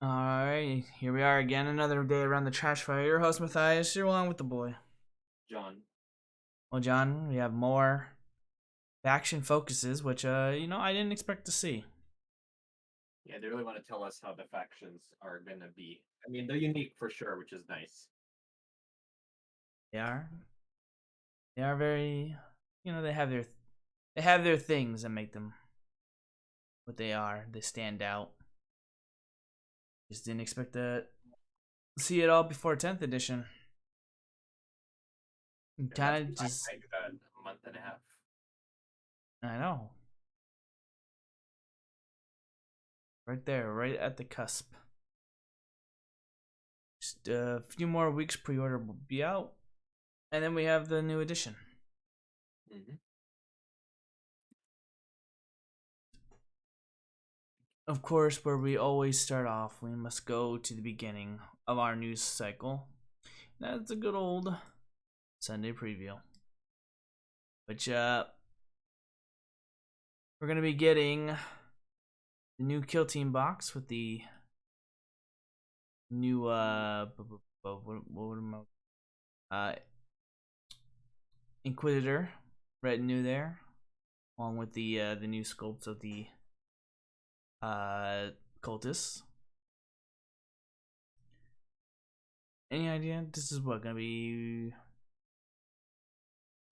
Alright, here we are again, another day around the trash fire. Your host Mathias, you're along with the boy. John. Well, John, we have more faction focuses, which I didn't expect to see. Yeah, they really want to tell us how the factions are gonna be. I mean, they're unique for sure, which is nice. They are, they are very, they have their things that make them what they are. They stand out. Just didn't expect to see it all before 10th edition. And that's Kind of just, I do that a month and a half. I know, right there, right at the cusp. Just a few more weeks, pre-order will be out, and then we have the new edition. Mm-hmm. Of course, where we always start off, we must go to the beginning of our news cycle. That's a good old Sunday preview. Which we're gonna be getting the new Kill Team box with the new what am Inquisitor retinue there, along with the new sculpts of the cultists. Any idea? This is what gonna be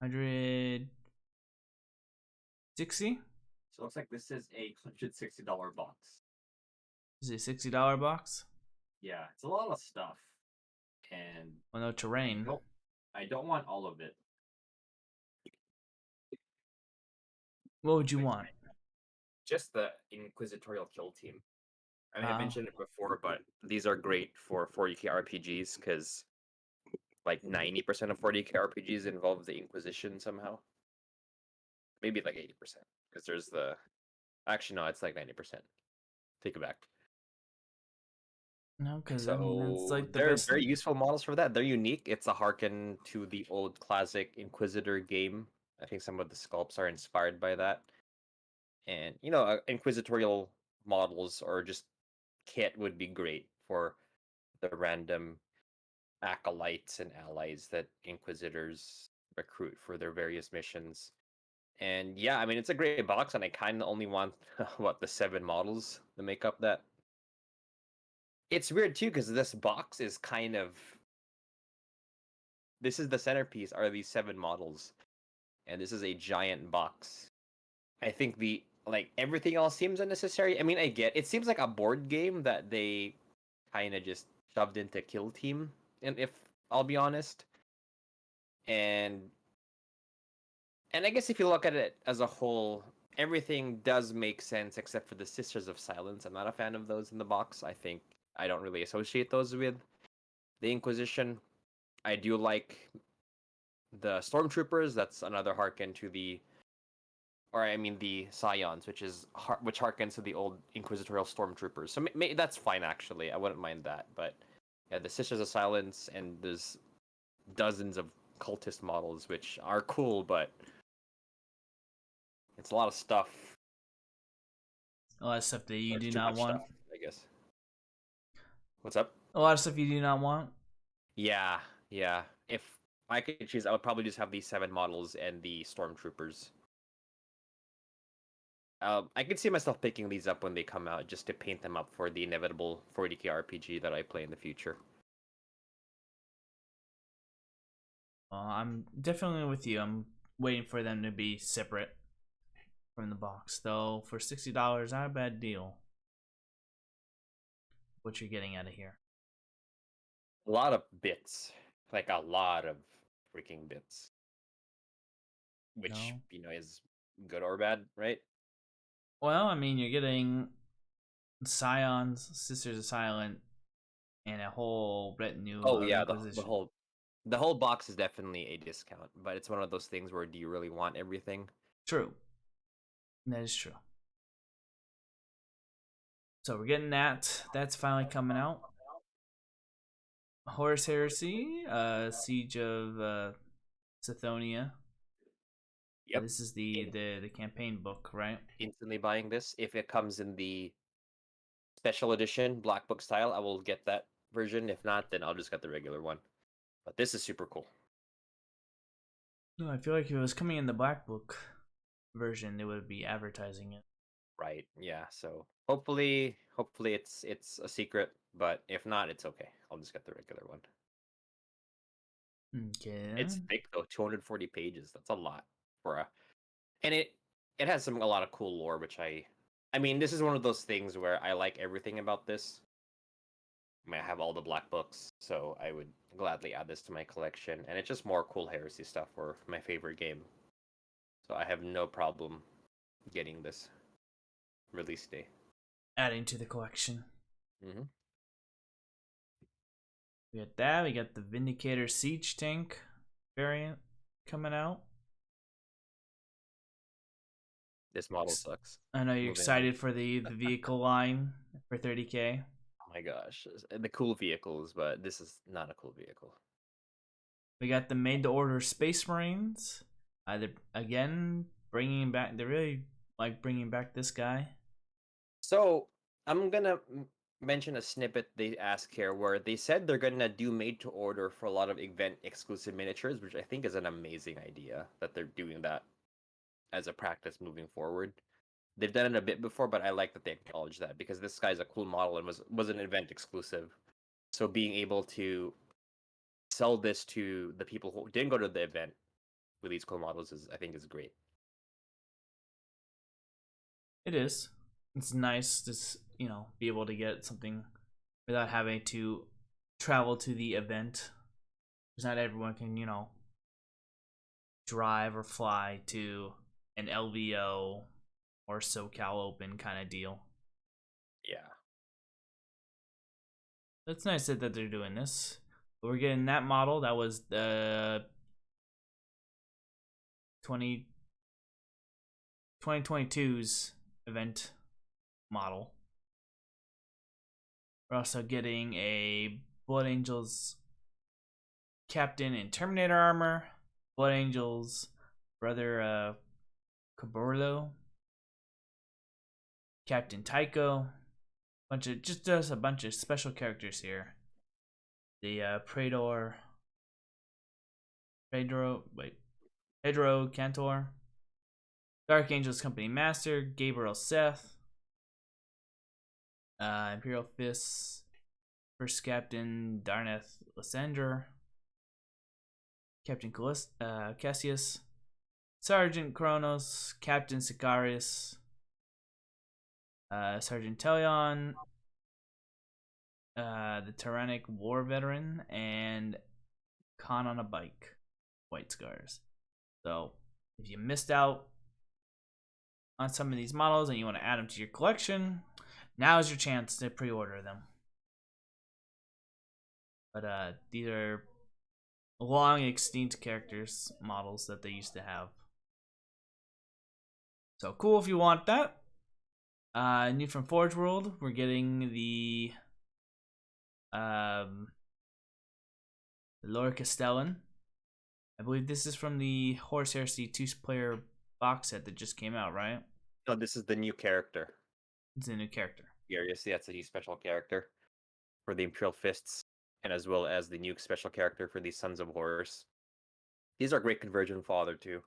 160? So it looks like this is a $160 box. Is it $60 box? Yeah, it's a lot of stuff, and Well, no I terrain. don't, I don't want all of it. What would you Which want? just the Inquisitorial kill team. I mean, I Uh, mentioned it before, but these are great for 40k RPGs because like 90% of 40k RPGs involve the Inquisition somehow. Maybe like 80% because there's the actually no, it's like 90%. Take it back. no, because I mean that's So like the they're best. very useful models for that. They're unique. It's a harken to the old classic Inquisitor game. I think some of the sculpts are inspired by that. And inquisitorial models or just kit would be great for the random acolytes and allies that Inquisitors recruit for their various missions. And yeah, I mean it's a great box, and I kind of only want what the 7 models to make up that. It's weird too because this box is kind of this is the centerpiece are these 7 models, and this is a giant box. I think the like everything else seems unnecessary. I mean, I get it seems like a board game that they kind of just shoved into Kill Team, and if I'll be honest, and I guess if you look at it as a whole, everything does make sense except for the Sisters of Silence. I'm not a fan of those in the box. I think I don't really associate those with the Inquisition. I do like the Stormtroopers. That's another harken to the, or I mean the Scions, which harkens to the old Inquisitorial Stormtroopers. So that's fine actually. I wouldn't mind that. But yeah, the Sisters of Silence, and there's dozens of cultist models which are cool, but it's a lot of stuff. A lot of stuff that you Or it's do too not much want. stuff, I guess. What's up? A lot of stuff you do not want. Yeah, yeah. If I could choose, I would probably just have these 7 models and the Stormtroopers. I could see myself picking these up when they come out just to paint them up for the inevitable 40k RPG that I play in the future. I'm definitely with you. I'm waiting for them to be separate from the box, though. For $60, not a bad deal. What you're getting out of here? A lot of bits, like a lot of freaking bits, which No. is good or bad, right? Well, I mean, you're getting Scions, Sisters of Silent, and a whole retinue Oh of yeah, the Inquisition. whole box is definitely a discount, but it's one of those things where do you really want everything? True. That is true. So we're getting that. That's finally coming out. Horus Heresy, Siege of Sithonia. Yep. This is the campaign book, right? Instantly buying this if it comes in the special edition black book style, I will get that version. If not, then I'll just get the regular one. But this is super cool. No, I feel like if it was coming in the Black Book version, they would be advertising it. Right. Yeah. So hopefully it's a secret, but if not, it's okay. I'll just get the regular one. Okay. It's thick though, 240 pages. That's a lot for a and it has a lot of cool lore, which I mean, this is one of those things where I like everything about this. I mean, I have all the black books, so I would gladly add this to my collection. And it's just more cool heresy stuff for my favorite game. So I have no problem getting this release day. Adding to the collection. Mm-hmm. We got that. We got the Vindicator Siege Tank variant coming out. This model sucks. I know you're Moving on. excited for the vehicle line for 30K. Oh my gosh, the cool vehicles, but this is not a cool vehicle. We got the made to order Space Marines. They're again bringing back. They really like bringing back this guy. So I'm gonna mention a snippet they ask here where they said they're gonna do made to order for a lot of event exclusive miniatures, which I think is an amazing idea that they're doing that as a practice moving forward. They've done it a bit before, but I like that they acknowledge that because this guy's a cool model and was an event exclusive. So being able to sell this to the people who didn't go to the event with these cool models is I think is great. It is. It's nice to be able to get something without having to travel to the event. Because not everyone can drive or fly to an LVO or SoCal Open kind of deal. Yeah. It's nice that they're doing this. But we're getting that model. That was the 2022's event model. We're also getting a Blood Angels Captain in Terminator armor. Blood Angels brother Caborlo. Captain Tycho. Just a bunch of special characters here. The Pedro Cantor. Dark Angels Company Master, Gabriel Seth, Imperial Fists, First Captain Darneth Lysander, Captain Cassius, Sergeant Kronos, Captain Sicarius, Sergeant Telion, the Tyrannic War Veteran, and Khan on a Bike, White Scars. So, if you missed out on some of these models and you want to add them to your collection, now is your chance to pre-order them. But these are long extinct characters models that they used to have. So cool if you want that. New from Forge World, we're getting the Laura Castellan. I believe this is from the Horus Heresy 2-player box set that just came out, right? No, this is the new character. It's a new character. Furious, that's a new special character for the Imperial Fists, and as well as the new special character for the Sons of Horus. These are great conversion fodder too.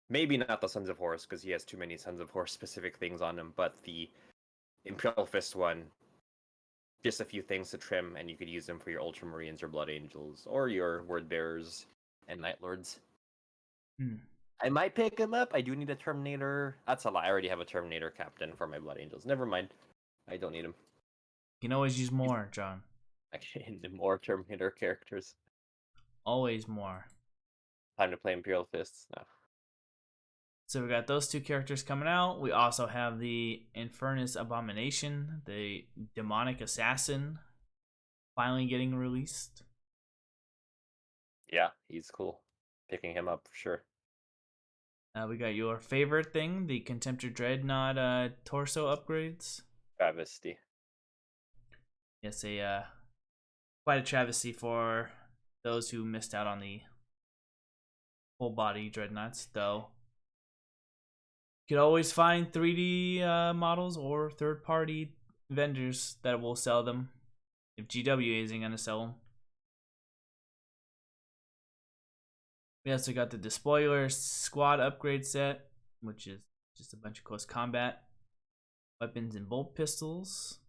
Maybe not the Sons of Horus because he has too many Sons of Horus specific things on him, but the Imperial Fist one, just a few things to trim, and you could use them for your Ultramarines or Blood Angels or your Word Bearers and Night Lords. I might pick him up. I do need a Terminator. That's a lie. I already have a Terminator captain for my Blood Angels. Never mind. I don't need him. You can always use more, John. Actually, more Terminator characters. Always more. Time to play Imperial Fists now. So we got those two characters coming out. We also have the Infernus Abomination, the Demonic Assassin, finally getting released. Yeah, he's cool. Picking him up for sure. We got your favorite thing, the Contemptor Dreadnought torso upgrades. Travesty. Yes, quite a travesty for those who missed out on the full body Dreadnoughts, though. You could always find 3D models or third-party vendors that will sell them if GW isn't gonna sell them. We also got the Despoiler Squad upgrade set, which is just a bunch of close combat weapons and bolt pistols.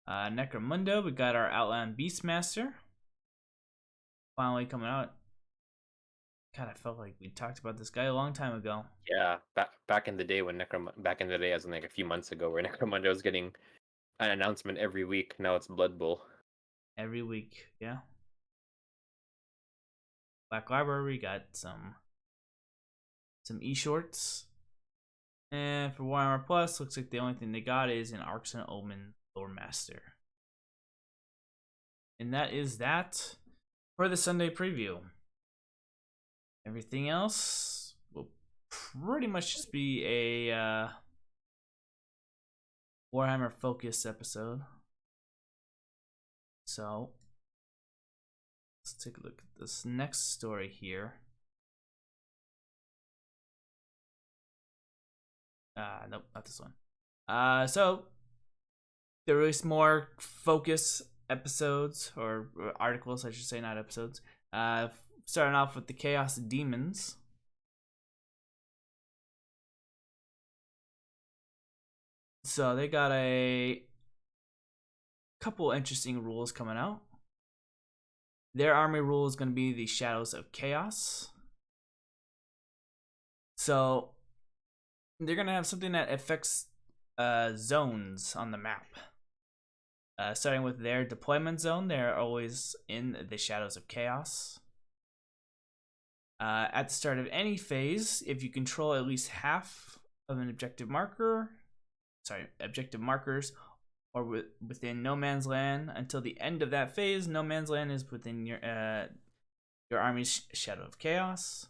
Necromundo, we got our Outland Beastmaster. Finally coming out. God, I felt like we talked about this guy a long time ago. Yeah, back in the day when back in the day, as in like a few months ago, where Necromunda was getting an announcement every week. Now it's Blood Bowl. Every week, yeah. Black Library got some e-shorts. And for Warhammer Plus, looks like the only thing they got is an Arcs and Omen Lore Master. And that is that for the Sunday preview. Everything else will pretty much just be a Warhammer focus episode. So let's take a look at this next story here. Nope, not this one. So there is more focus episodes or articles, I should say, not episodes. Starting off with the Chaos Demons. So they got a couple interesting rules coming out. Their army rule is going to be the Shadows of Chaos. So they're going to have something that affects zones on the map. Starting with their deployment zone, they're always in the Shadows of Chaos. At the start of any phase, if you control at least half of an objective markers, or within no man's land until the end of that phase, no man's land is within your army's Shadow of Chaos.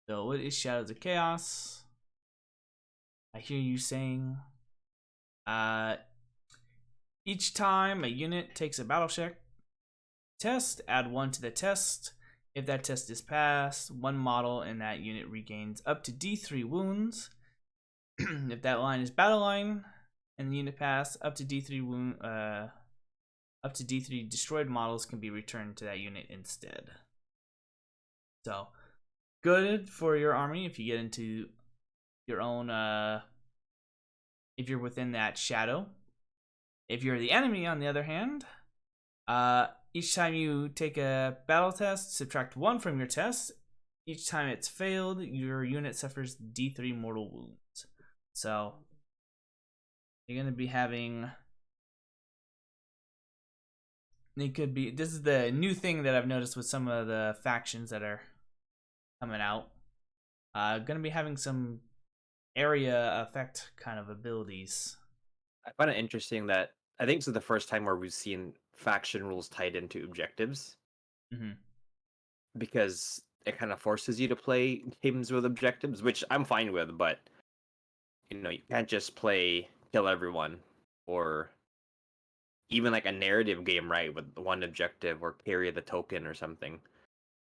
So what is Shadows of Chaos? I hear you saying, each time a unit takes a battle check test, add 1 to the test. If that test is passed, one model in that unit regains up to D3 wounds. If that line is battle line and the unit pass, up to D3 destroyed models can be returned to that unit instead. So good for your army if you get into your own if you're within that shadow. If you're the enemy, on the other hand, each time you take a battle test, subtract 1 from your test. Each time it's failed, your unit suffers D3 mortal wounds. So you're going to be having, this is the new thing that I've noticed with some of the factions that are coming out. Going to be having some area effect kind of abilities. I find it interesting that I think this is the first time where we've seen faction rules tied into objectives. Mm-hmm. Because it kind of forces you to play games with objectives, which I'm fine with, but you can't just play kill everyone or even like a narrative game, right, with one objective or carry the token or something,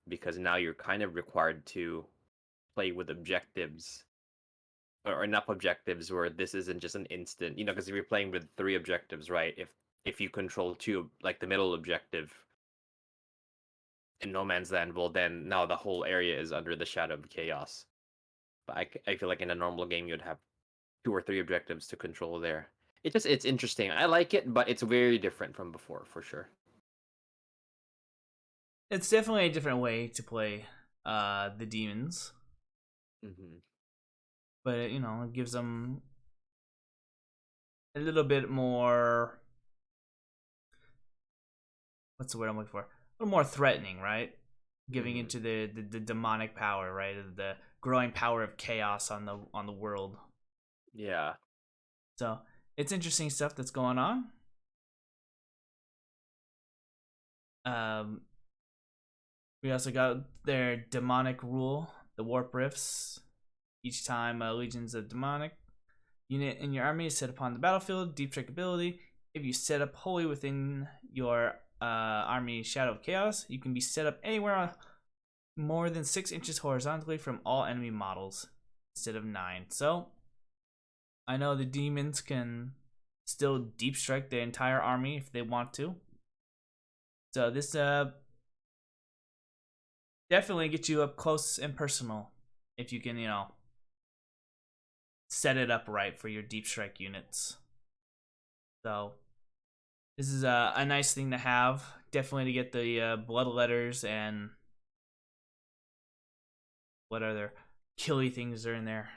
because now you're kind of required to play with objectives or enough objectives where this isn't just an instant, because if you're playing with 3 objectives, right, if you control 2, like the middle objective in No Man's Land, well, then now the whole area is under the Shadow of Chaos. But I feel like in a normal game you'd have 2 or 3 objectives to control there. It's interesting. I like it, but it's very different from before for sure. It's definitely a different way to play the demons. Mm-hmm. But it gives them a little bit more, what's the word I'm looking for? A little more threatening, right? Giving into the demonic power, right? The growing power of chaos on the world. Yeah. So it's interesting stuff that's going on. We also got their demonic rule, the warp rifts. Each time a legion's a demonic unit in your army is set upon the battlefield, deep strike ability. If you set up wholly within your army Shadow of Chaos, you can be set up anywhere more than 6 inches horizontally from all enemy models instead of 9. So I know the demons can still deep strike the entire army if they want to. So this definitely gets you up close and personal if you can, set it up right for your deep strike units. So this is a nice thing to have. Definitely to get the blood letters and what other killy things are in there.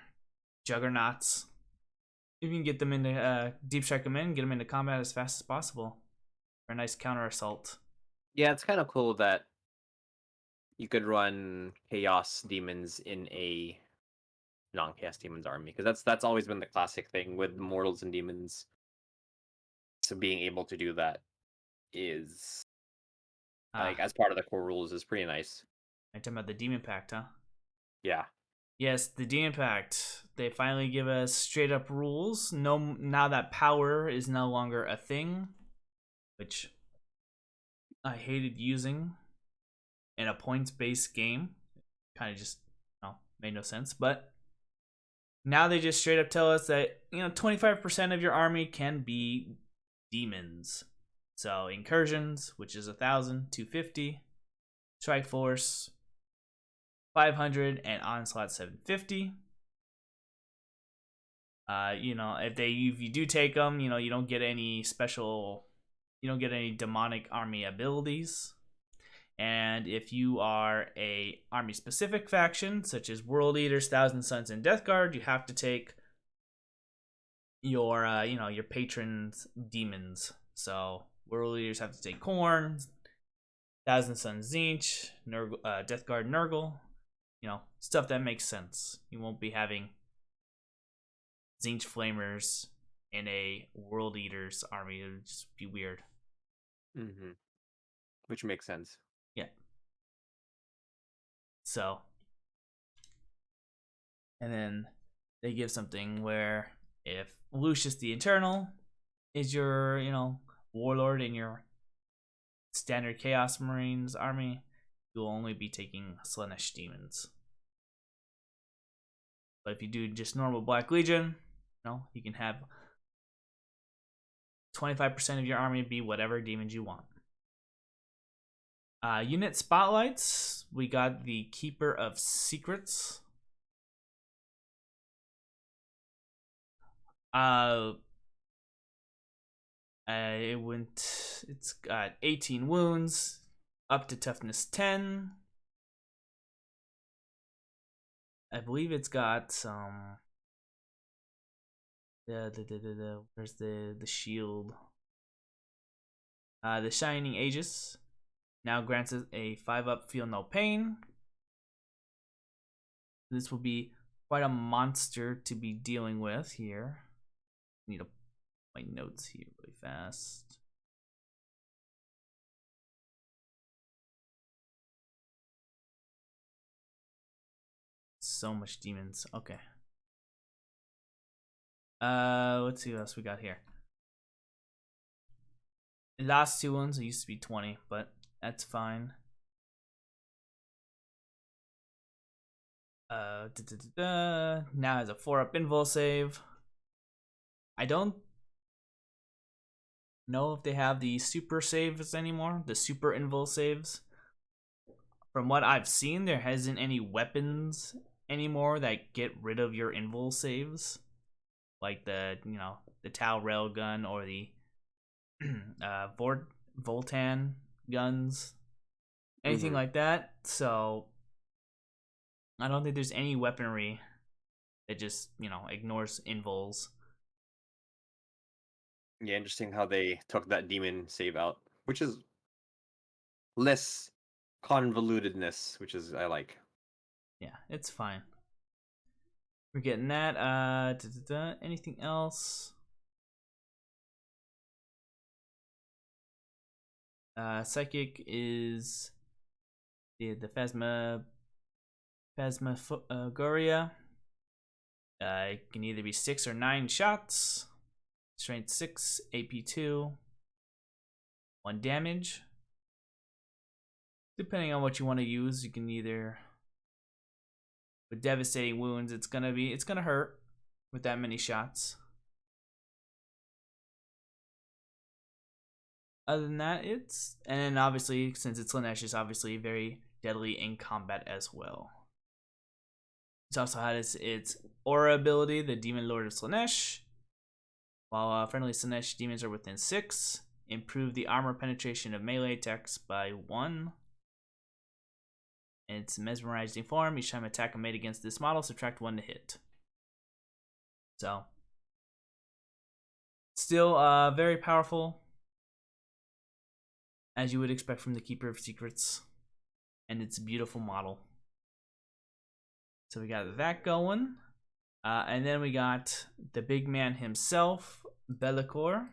Juggernauts. If you can get them into deep strike them in, get them into combat as fast as possible for a nice counter assault. Yeah, it's kind of cool that you could run chaos demons in a non-chaos demons army, because that's always been the classic thing with mortals and demons. So being able to do that is like Ah, as part of the core rules is pretty nice. I'm talking about the Demon Pact, huh? Yeah. Yes, the Demon Pact. They finally give us straight up rules. No, now that power is no longer a thing, which I hated using in a points based game. Kind of just made no sense. But now they just straight up tell us that 25% of your army can be demons. So incursions, which is 1,000, 250, strike force 500, and onslaught 750. If you do take them, you don't get any special, you don't get any demonic army abilities. And if you are a army specific faction, such as World Eaters, Thousand Suns, and Death Guard, you have to take your patrons demons. So World Eaters have to take Korn, Thousand Suns Zinch, Death Guard Nurgle, stuff that makes sense. You won't be having Zinch Flamers in a World Eaters army. It would just be weird. Mm-hmm. Which makes sense. Yeah. So, and then they give something where if Lucius the Eternal is your, warlord in your standard Chaos Marines army, you'll only be taking Slaanesh demons. But if you do just normal Black Legion, you can have 25% of your army be whatever demons you want. Unit spotlights. We got the Keeper of Secrets. It's got 18 wounds, up to toughness 10. I believe it's got some. Where's the shield? The Shining Aegis now grants us a 5-up feel no pain. This will be quite a monster to be dealing with here. Need to my notes here really fast. So much demons. Okay. Let's see what else we got here. Last two ones, it used to be 20, but that's fine. Now has a 4-up invul save. I don't know if they have the super saves anymore, the super invul saves. From what I've seen, there hasn't any weapons anymore that get rid of your invul saves, like the Tau railgun or the Voltan guns, anything like that. So I don't think there's any weaponry that just ignores invuls. Yeah, interesting how they took that demon save out, which is less convolutedness, which is I like. Yeah, it's fine. We're getting that. Anything else? Psychic is the Phasmagoria. It can either be 6 or 9 shots. Strength 6, AP 2, 1 damage. Depending on what you want to use, you can either with devastating wounds, it's gonna hurt with that many shots. Other than that, and then obviously since it's Slanesh, it's obviously very deadly in combat as well. It's also had its aura ability, the Demon Lord of Slanesh. While friendly Slanesh demons are within 6, improve the armor penetration of melee attacks by 1. And it's mesmerizing form. Each time attack made against this model, subtract 1 to hit. So, still very powerful, as you would expect from the Keeper of Secrets. And it's a beautiful model. So we got that going. And then we got the big man himself, Bellicor.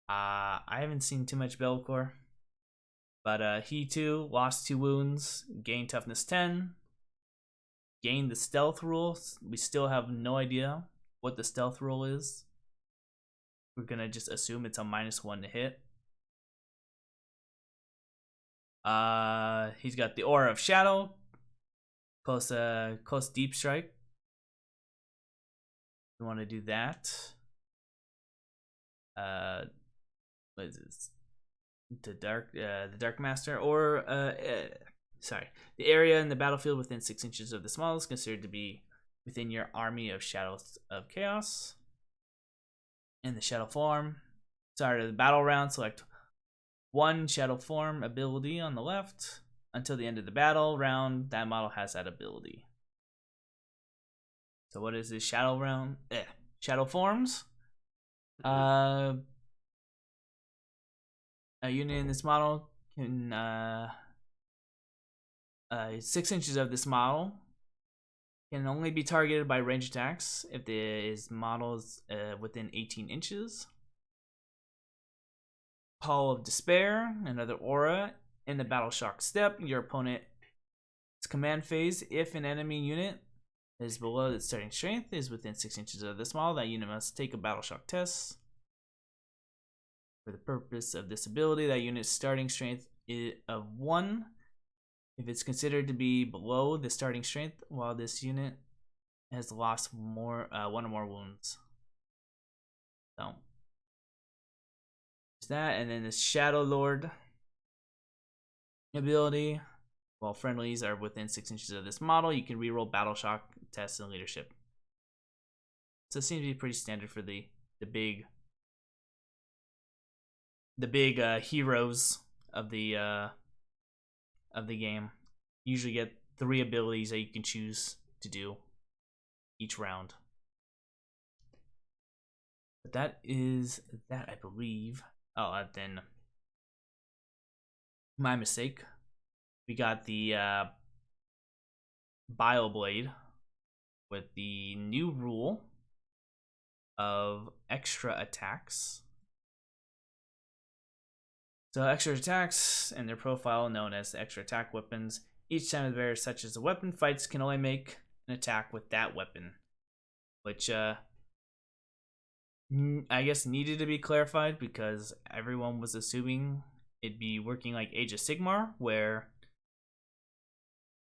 I haven't seen too much Bellicor. But he too lost 2 wounds, gained toughness 10, gained the stealth rule. We still have no idea what the stealth rule is. We're gonna just assume it's a -1 to hit. He's got the aura of shadow, close deep strike. We want to do that. What is this? The dark master, or sorry, the area in the battlefield within 6 inches of the model is considered to be within your army of shadows of chaos. In the shadow form, start of the battle round, select 1 shadow form ability on the left. Until the end of the battle round, that model has that ability. So what is this shadow round? Shadow forms. A unit in this model can 6 inches of this model can only be targeted by range attacks if his model is within 18 inches. Pall of Despair, another aura. In the Battle Shock step, your opponent's command phase, if an enemy unit is below its starting strength, is within 6 inches of this model, that unit must take a Battle Shock test. For the purpose of this ability, that unit's starting strength is of 1. If it's considered to be below the starting strength, while this unit has lost 1 or more wounds. So, there's that, and then the Shadow Lord ability. While friendlies are within 6 inches of this model, you can reroll Battle Shock tests and leadership. So it seems to be pretty standard for the big heroes of the game. You usually get 3 abilities that you can choose to do each round. But that is that, I believe. Oh, then my mistake. We got the Bioblade with the new rule of extra attacks. So extra attacks and their profile known as extra attack weapons. Each time the bearer such as a weapon fights can only make an attack with that weapon, which I guess needed to be clarified because everyone was assuming it'd be working like Age of Sigmar, where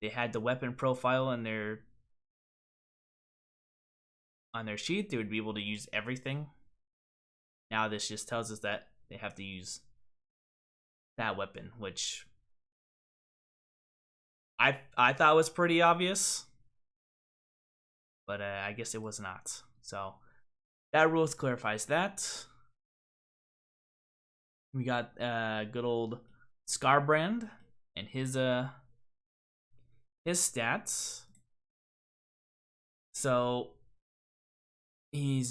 they had the weapon profile on their sheet. They would be able to use everything. Now this just tells us that they have to use that weapon, which I thought was pretty obvious, but I guess it was not. So that rules clarifies that. We got good old Scarbrand and his stats. So he's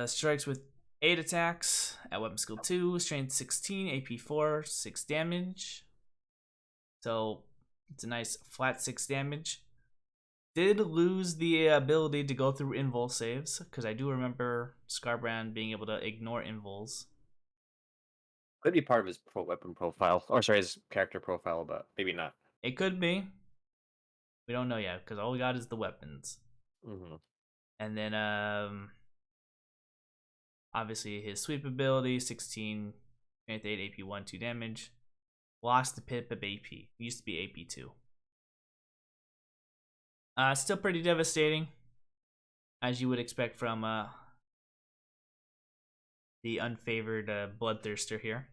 strikes with 8 attacks at weapon skill 2, strength 16, AP 4, 6 damage. So it's a nice flat 6 damage. Did lose the ability to go through invul saves, because I do remember Scarbrand being able to ignore invuls. Could be part of his weapon profile, or sorry, his character profile, but maybe not. It could be. We don't know yet, because all we got is the weapons. Mm-hmm. And then, obviously his sweep ability, 16, strength 8, AP 1, 2 damage. Lost the pip of AP. It used to be AP 2. Still pretty devastating, as you would expect from the unfavored bloodthirster here.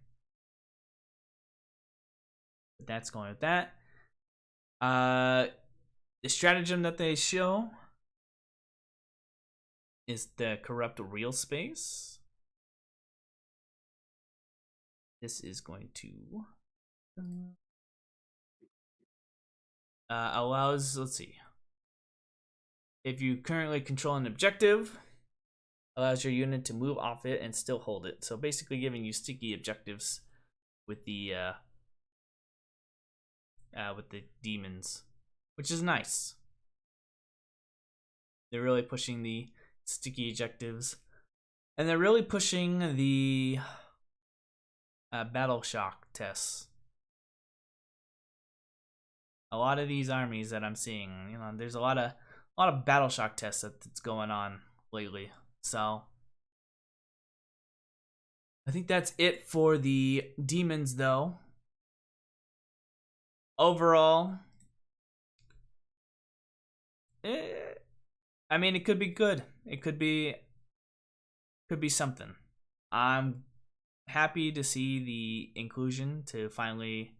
But that's going with that. The stratagem that they show is the corrupt real space. This is going to allows, let's see, if you currently control an objective, allows your unit to move off it and still hold it. So basically giving you sticky objectives with the demons, which is nice. They're really pushing the sticky objectives, and they're really pushing the battle shock tests. A lot of these armies that I'm seeing, there's a lot of battle shock tests that's going on lately. So I think that's it for the demons, though. Overall, I mean, it could be good. It could be something. I'm happy to see the inclusion to finally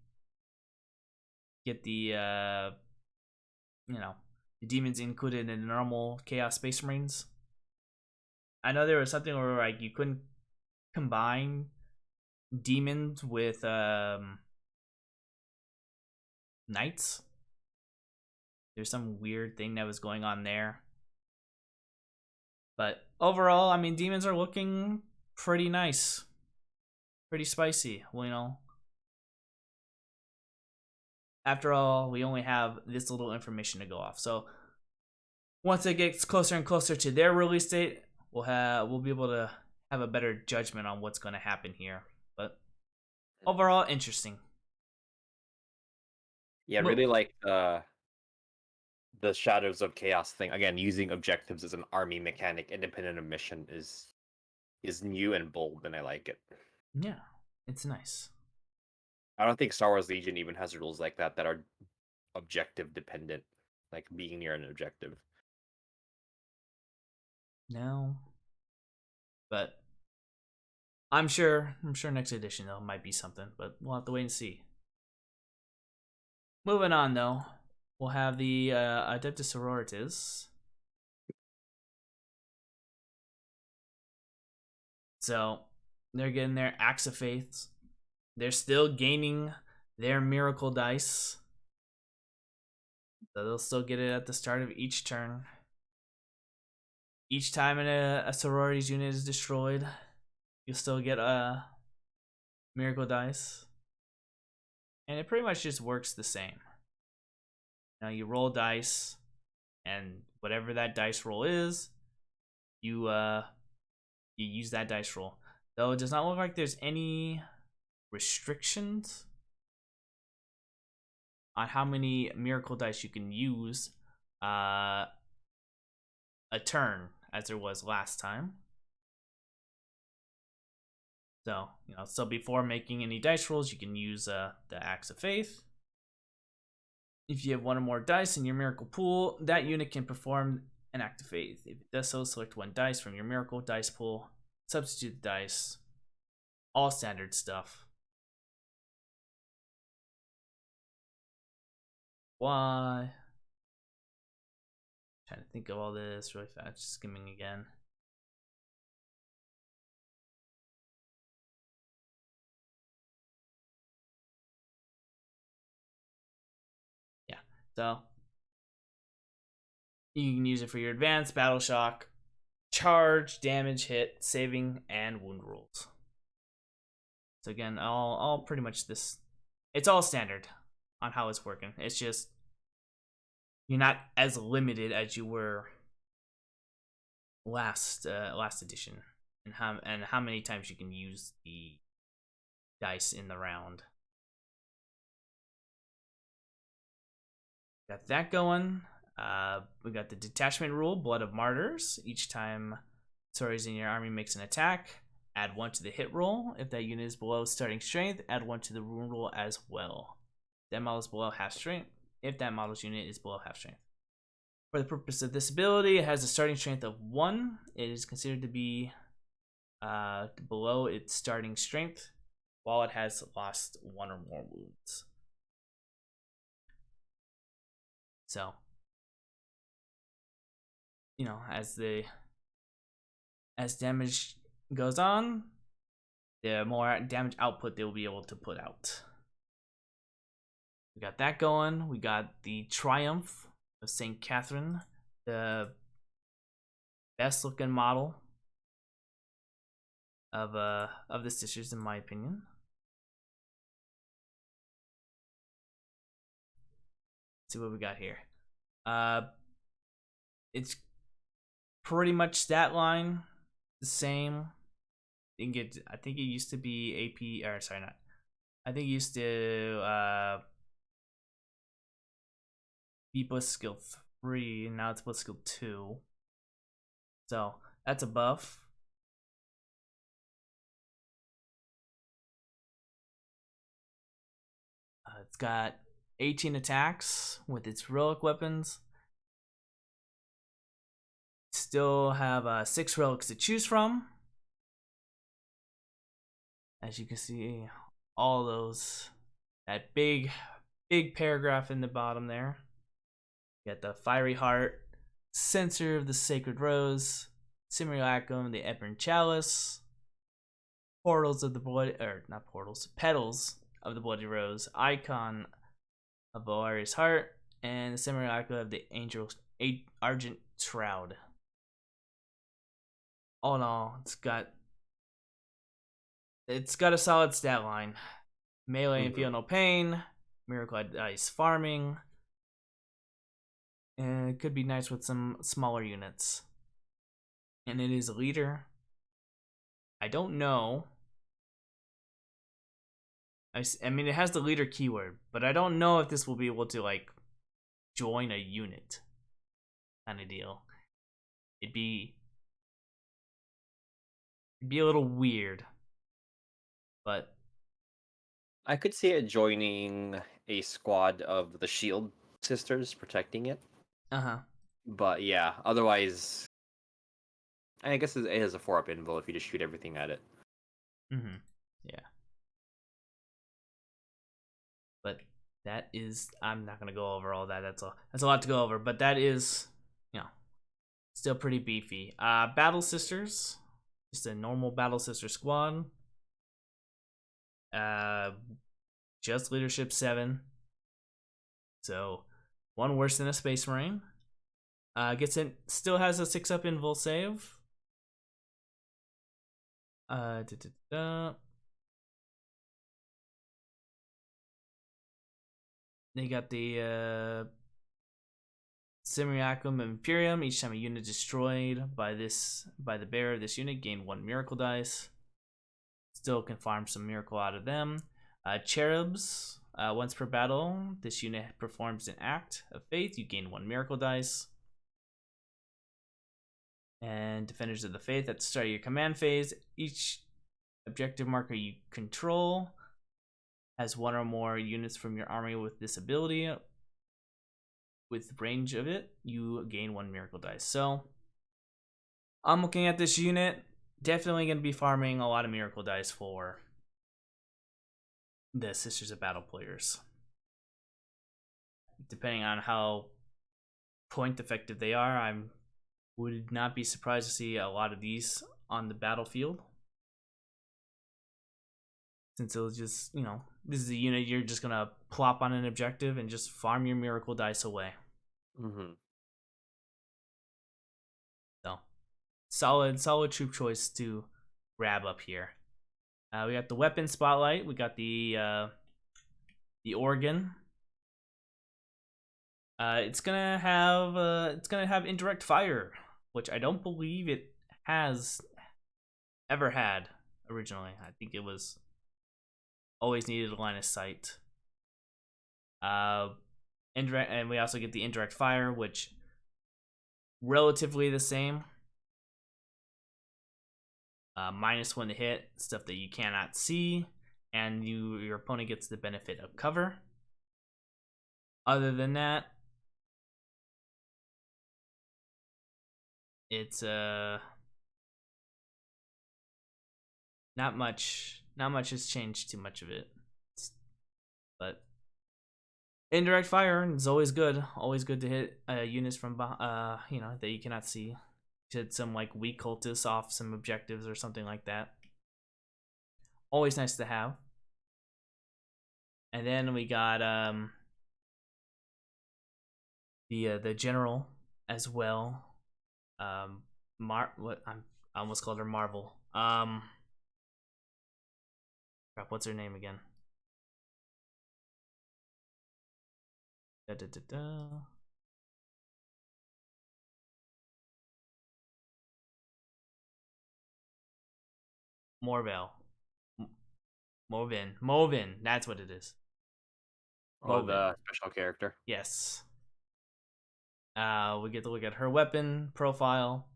get the the demons included in the normal Chaos Space Marines. I know there was something where like you couldn't combine demons with knights. There's some weird thing that was going on there. But overall, I mean, demons are looking pretty nice. Pretty spicy, After all, we only have this little information to go off. So once it gets closer and closer to their release date, we'll be able to have a better judgment on what's going to happen here. But overall, interesting. Yeah, really like the Shadows of Chaos thing. Again, using objectives as an army mechanic independent of mission is new and bold, and I like it. Yeah, it's nice. I don't think Star Wars Legion even has rules like that are objective dependent, like being near an objective. No. But I'm sure next edition though might be something, but we'll have to wait and see. Moving on though, we'll have the Adeptus Sororitas. So they're getting their Axe of Faith. They're still gaining their miracle dice. So they'll still get it at the start of each turn. Each time a sorority's unit is destroyed, you'll still get a miracle dice. And it pretty much just works the same. Now you roll dice, and whatever that dice roll is, you use that dice roll. Though it does not look like there's any restrictions on how many miracle dice you can use a turn, as there was last time. So, so before making any dice rolls, you can use the Axe of Faith. If you have one or more dice in your miracle pool, that unit can perform an act of faith. If it does so, select one dice from your miracle dice pool, substitute the dice. All standard stuff. Why? Trying to think of all this really fast, just skimming again. Yeah, so you can use it for your advanced battle shock, charge, damage, hit, saving, and wound rolls. So again, all pretty much this. It's all standard on how it's working. It's just you're not as limited as you were last edition, and how many times you can use the dice in the round. Got that going. We got the detachment rule, Blood of Martyrs. Each time sororities in your army makes an attack, add 1 to the hit roll. If that unit is below starting strength, add 1 to the wound roll as well. That model is below half strength. If that model's unit is below half strength. For the purpose of this ability, it has a starting strength of 1. It is considered to be below its starting strength while it has lost one or more wounds. So, as damage goes on, the more damage output they will be able to put out. We got that going. We got the Triumph of St. Catherine, the best looking model of the sisters, in my opinion. Let's see what we got here. It's pretty much stat line the same. I think it used to be AP, or sorry, not. I think it used to be Bliss skill 3, and now it's Bliss skill 2. So that's a buff. It's got 18 attacks with its relic weapons. Still have 6 relics to choose from. As you can see, all those, that big paragraph in the bottom there. You got the Fiery Heart, Censer of the Sacred Rose, Simulacrum, the Ebon Chalice, Portals of the Blood, or not portals, Petals of the Bloody Rose, Icon of Valaria's Heart, and the Simulacrum of the Argent Shroud. All in all, it's got a solid stat line. Melee and feel no pain, Miracle Dice farming, and it could be nice with some smaller units. And it is a leader. I don't know. I mean, it has the leader keyword, but I don't know if this will be able to, like, join a unit kind of deal. It'd be a little weird, but I could see it joining a squad of the Shield sisters protecting it. But yeah, otherwise, I guess it has a 4-up invul if you just shoot everything at it. Yeah. But that is, I'm not gonna go over all that. That's a lot to go over. But that is, still pretty beefy. Battle Sisters, just a normal Battle Sister squad. Just leadership 7. So one worse than a Space Marine. Still has a 6-up invul save. They got the Simulacrum of Imperium. Each time a unit destroyed by the bearer of this unit, gain 1 miracle dice. Still can farm some miracle out of them. Cherubs. Once per battle, this unit performs an act of faith. You gain 1 miracle dice. And Defenders of the Faith. At the start of your command phase, each objective marker you control has 1 or more units from your army with this ability. With range of it, you gain 1 miracle dice. So I'm looking at this unit, definitely going to be farming a lot of miracle dice for the Sisters of Battle players. Depending on how point effective they are, I would not be surprised to see a lot of these on the battlefield. Since it'll just, this is a unit you're just going to plop on an objective and just farm your miracle dice away. So, solid troop choice to grab up here. We got the weapon spotlight. We got the organ. It's gonna have indirect fire, which I don't believe it has ever had originally. I think it was always needed a line of sight. Indirect, and we also get the indirect fire, which relatively the same. -1 to hit, stuff that you cannot see, and your opponent gets the benefit of cover. Other than that, it's Not much has changed too much of it. But indirect fire is always good. Always good to hit units from that you cannot see. Hit some like weak cultists off some objectives or something like that. Always nice to have. And then we got the general as well. I almost called her Marvel. Crap, what's her name again? Da, da, da, da. Morvel. Movin. That's what it is. Oh, Movin. the special character. Yes. We get to look at her weapon profile.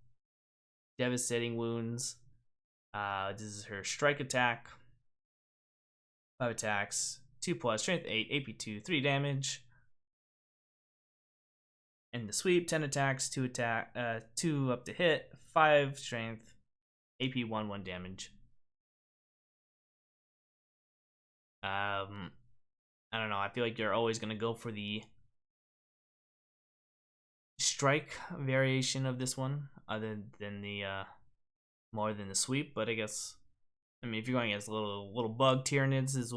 Devastating wounds. This is her strike attack. 5 attacks. 2+, strength 8, AP 2, 3 damage. And the sweep, 10 attacks, 2 up to hit, 5 strength, AP 1 damage. I don't know. I feel like you're always gonna go for the strike variation of this one, other than the more than the sweep. But I guess, I mean, if you're going as little bug Tyranids, this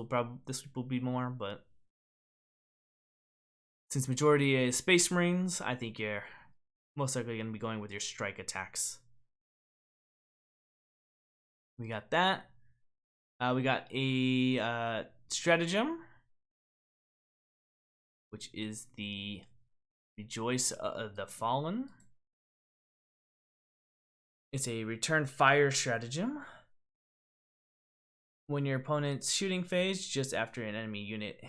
will be more. But since majority is Space Marines, I think you're most likely gonna be going with your strike attacks. We got that. We got a stratagem, which is the Rejoice of the Fallen. It's a return fire stratagem. When your opponent's shooting phase, just after an enemy unit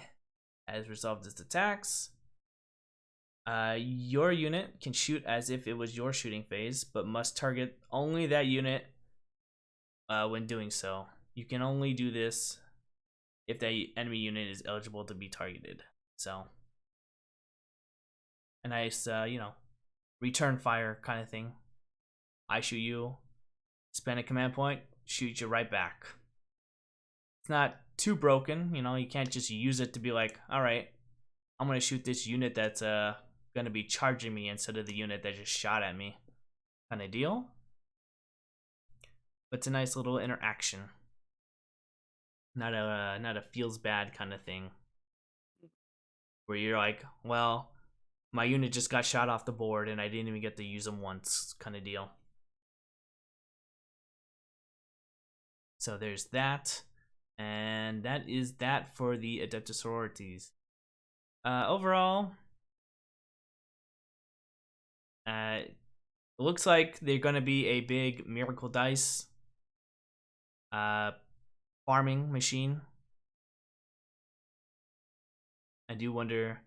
has resolved its attacks, your unit can shoot as if it was your shooting phase, but must target only that unit when doing so. You can only do this if that enemy unit is eligible to be targeted. So, a nice, return fire kind of thing. I shoot you, spend a command point, shoot you right back. It's not too broken, you can't just use it to be like, all right, I'm going to shoot this unit that's going to be charging me instead of the unit that just shot at me kind of deal. But it's a nice little interaction. Not a feels bad kind of thing. Where you're like, well, my unit just got shot off the board and I didn't even get to use them once kind of deal. So there's that. And that is that for the Adeptus Sororities. Overall, it looks like they're going to be a big Miracle Dice farming machine. I do wonder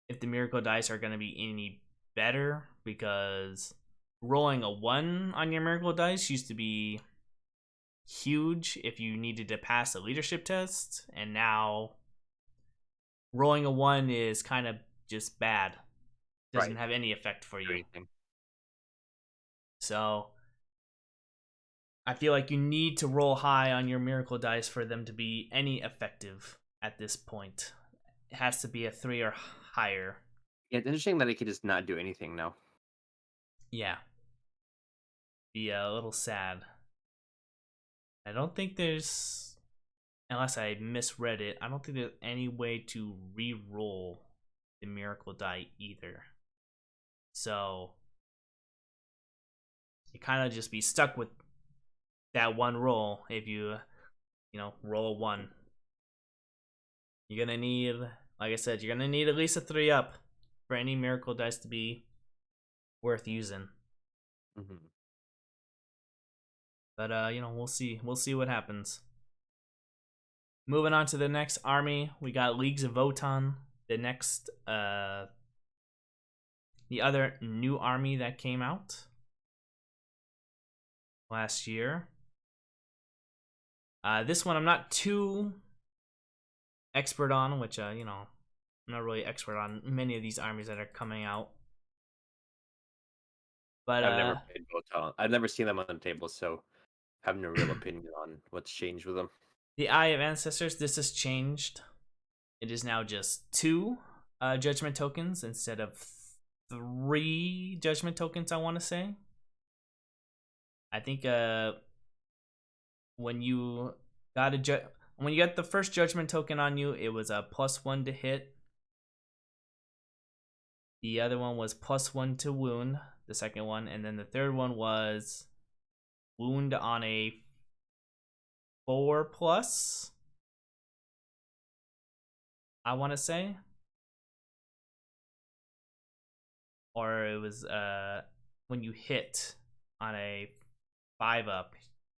if the Miracle Dice are going to be any better, because rolling a 1 on your Miracle Dice used to be huge if you needed to pass a leadership test, and now rolling a 1 is kind of just bad. Doesn't have any effect for you. So I feel like you need to roll high on your Miracle Dice for them to be any effective at this point. It has to be a 3 or higher. Yeah, it's interesting that it could just not do anything now. Yeah. Be a little sad. I don't think there's, unless I misread it, I don't think there's any way to re-roll the Miracle Die either. So you kind of just be stuck with that one roll if you roll a 1. You're gonna need, like I said, you're gonna need at least a 3 up for any Miracle Dice to be worth using. Mm-hmm. But we'll see what happens. Moving on to the next army, we got Leagues of Votann. The next the other new army that came out last year. This one I'm not too expert on, which I'm not really expert on many of these armies that are coming out. But I've never played Botan. I've never seen them on the table, so have no real opinion on what's changed with them. The Eye of Ancestors, this has changed. It is now just 2 judgment tokens instead of 3 judgment tokens, I want to say. I think when you got when you got the first judgment token on you, it was a +1 to hit. The other one was +1 to wound, the second one, and then the third one was wound on a 4+, I want to say. Or it was when you hit on a 5+,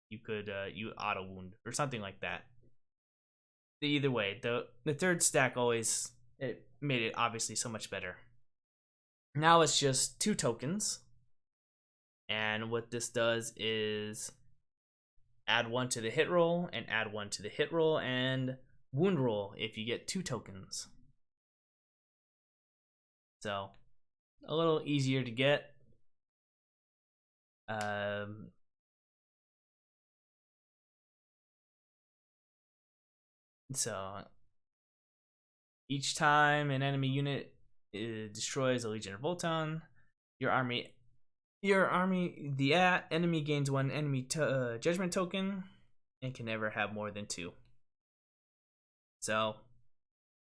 you could you auto wound or something like that. Either way, the third stack always, it made it obviously so much better. Now it's just 2 tokens, and what this does is add 1 to the hit roll and add 1 to the hit roll and wound roll if you get 2 tokens. So a little easier to get. So each time an enemy unit destroys a Legion of Voltan, the enemy gains 1 enemy judgment token and can never have more than 2. So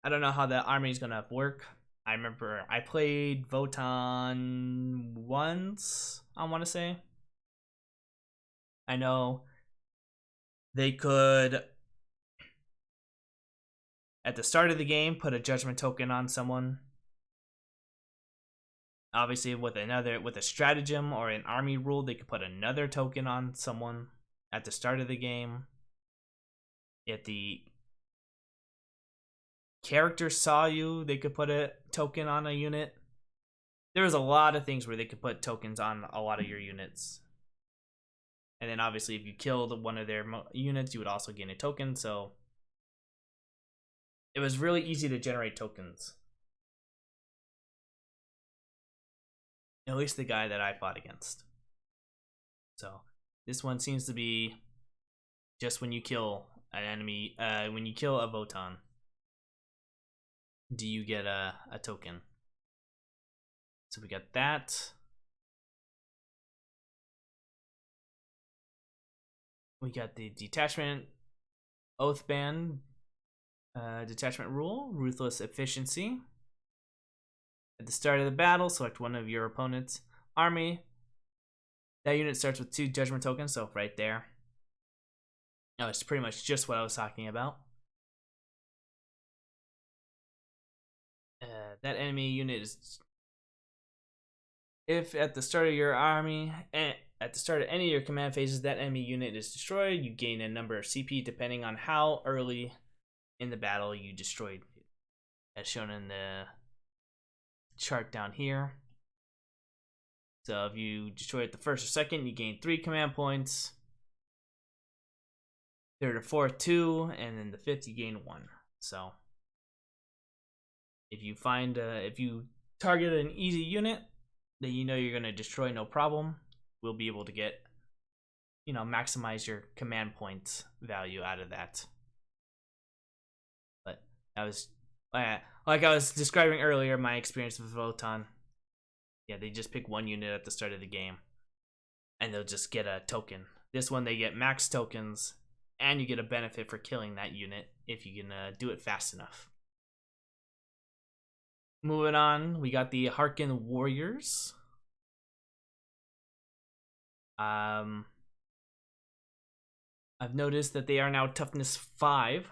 I don't know how the army is gonna work. I remember I played Votan once, I want to say. I know they could, at the start of the game, put a judgment token on someone. Obviously, with a stratagem or an army rule, they could put another token on someone at the start of the game. If the character saw you, they could put a token on a unit. There was a lot of things where they could put tokens on a lot of your units. And then obviously if you killed one of their units, you would also gain a token. So it was really easy to generate tokens. At least the guy that I fought against. So this one seems to be just when you kill an enemy, when you kill a Votan, do you get a token. So we got that. We got the detachment oath band, detachment rule, ruthless efficiency. At the start of the battle, select one of your opponent's army. That unit starts with 2 judgment tokens, so right there. Now it's pretty much just what I was talking about. That enemy unit is, if at the start of your army, at the start of any of your command phases, that enemy unit is destroyed, you gain a number of CP depending on how early in the battle you destroyed it, as shown in the chart down here. So if you destroy it the first or second, you gain 3 command points. Third or fourth, 2, and then the fifth you gain 1. So if you find if you target an easy unit that you know you're gonna destroy no problem, we'll be able to get, you know, maximize your command points value out of that. But that was like I was describing earlier, my experience with Votan. Yeah, they just pick 1 unit at the start of the game, and they'll just get a token. This one they get max tokens, and you get a benefit for killing that unit if you can do it fast enough. Moving on, we got the Harken Warriors. I've noticed that they are now toughness 5.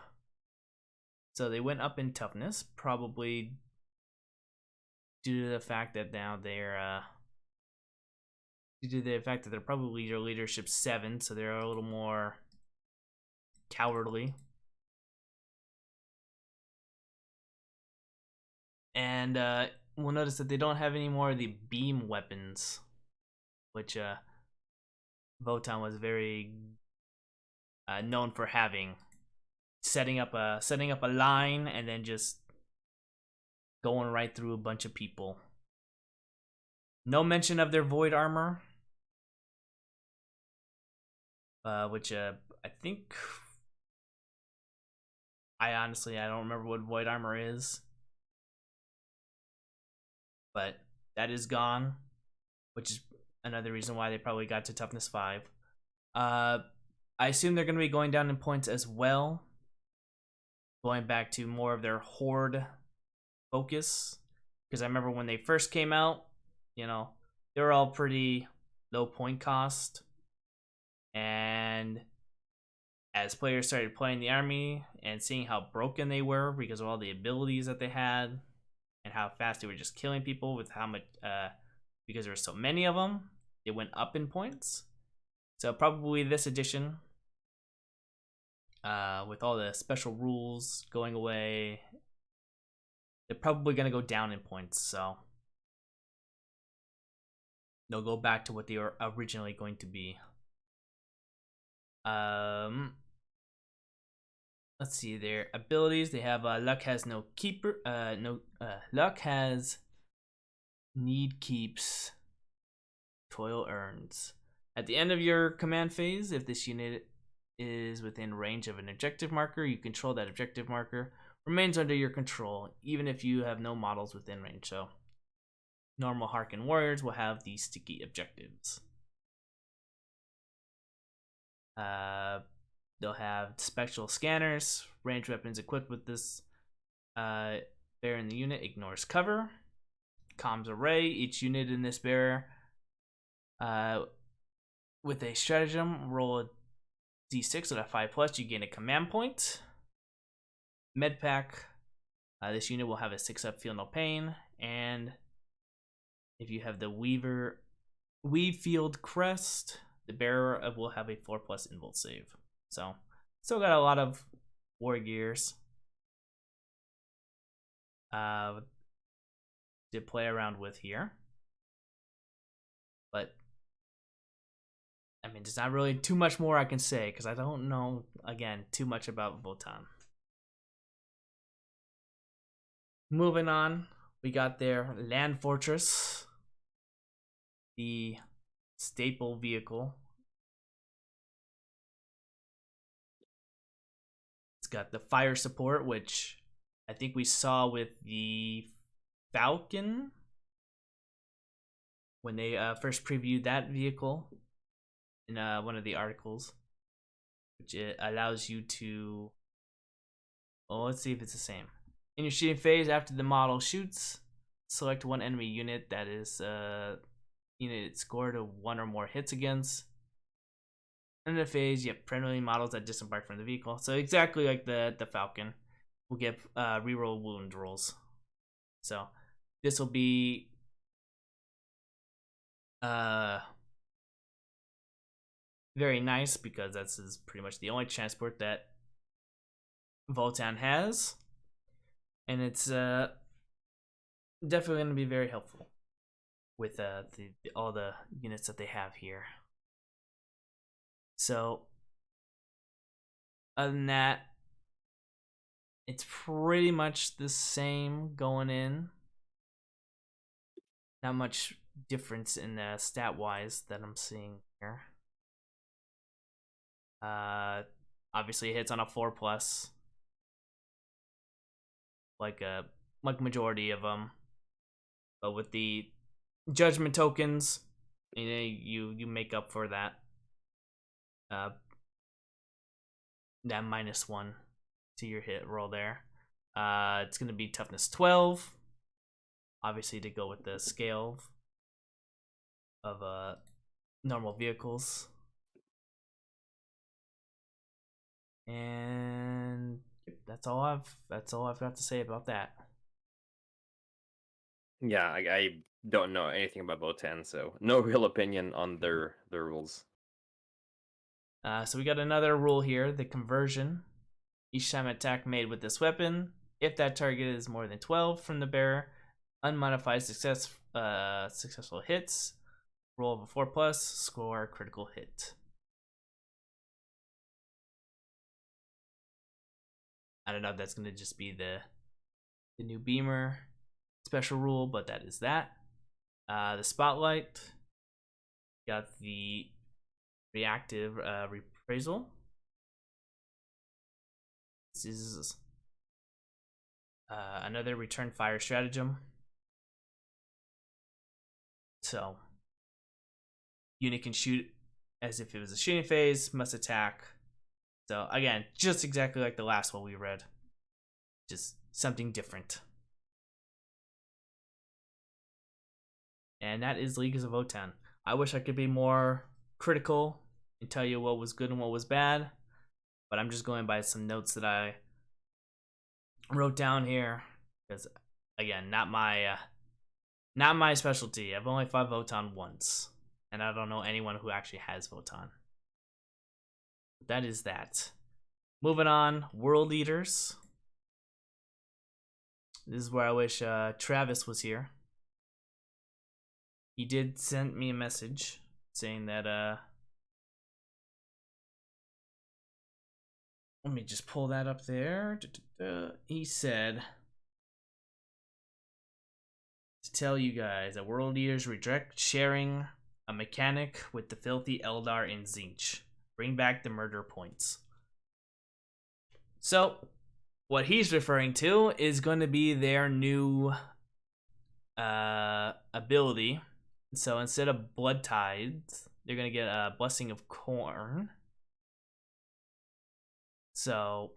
So they went up in toughness, probably due to the fact that now they're probably their leadership 7, so they're a little more cowardly. And we'll notice that they don't have any more of the beam weapons, which Votan was very known for having. Setting up a line and then just going right through a bunch of people. No mention of their void armor, which I think I don't remember what void armor is, but that is gone, which is another reason why they probably got to toughness 5. I assume they're going to be going down in points as well, going back to more of their horde focus, because I remember when they first came out, you know, they were all pretty low point cost, and as players started playing the army and seeing how broken they were because of all the abilities that they had and how fast they were just killing people with how much because there were so many of them, it went up in points. So probably this edition, with all the special rules going away, they're probably going to go down in points. So they'll go back to what they were originally going to be. Let's see their abilities. They have luck has no keeper. Luck has need keeps, toil earns. At the end of your command phase, if this unit is within range of an objective marker you control, that objective marker remains under your control, even if you have no models within range. So normal Harken warriors will have these sticky objectives. They'll have special scanners. Ranged weapons equipped with this bearer in the unit ignores cover. Comms array. Each unit in this bearer with a stratagem, roll a d6 at a 5+, you gain a command point. Med pack. This unit will have a 6-up, feel no pain. And if you have the Weave Field Crest, the bearer will have a 4+ invul save. So, still got a lot of war gears to play around with here. But, I mean, there's not really too much more I can say because I don't know, again, too much about Votann. Moving on, we got their Land Fortress, the staple vehicle. It's got the fire support, which I think we saw with the Falcon when they first previewed that vehicle in one of the articles, which it allows you to, well, let's see if it's the same. In your shooting phase, after the model shoots, select one enemy unit that is unit scored 1 or more hits against. In the phase, you have friendly models that disembark from the vehicle. So exactly like the Falcon, will get reroll wound rolls. So this will be very nice because that's pretty much the only transport that Votann has, and it's definitely going to be very helpful with all the units that they have here. So other than that, it's pretty much the same going in. Not much difference in stat wise that I'm seeing here. Obviously it hits on a 4+, like majority of them, but with the judgment tokens, you know, you make up for that that -1 to your hit roll there. It's gonna be toughness 12, obviously to go with the scale of normal vehicles. And that's all I've got to say about that. Yeah, I don't know anything about Votann, so no real opinion on their rules. So we got another rule here, the conversion. Each time attack made with this weapon, if that target is more than 12 from the bearer, unmodified successful hits, roll of a 4+, score a critical hit. I don't know if that's going to just be the new Beamer special rule, but that is that. The Spotlight got the reactive appraisal. This is another return fire stratagem. So, unit can shoot as if it was a shooting phase, must attack. So, again, just exactly like the last one we read. Just something different. And that is Leagues of Votann. I wish I could be more critical and tell you what was good and what was bad, but I'm just going by some notes that I wrote down here because, again, not my specialty. I've only fought Votann once, and I don't know anyone who actually has Votann. That is that. Moving on, World Eaters. This is where I wish Travis was here. He did send me a message saying that let me just pull that up there. He said to tell you guys that World Eaters reject sharing a mechanic with the filthy Eldar in Tzeentch. Bring back the murder points. So, what he's referring to is going to be their new ability. So instead of Blood Tides, they're going to get a Blessing of Corn. So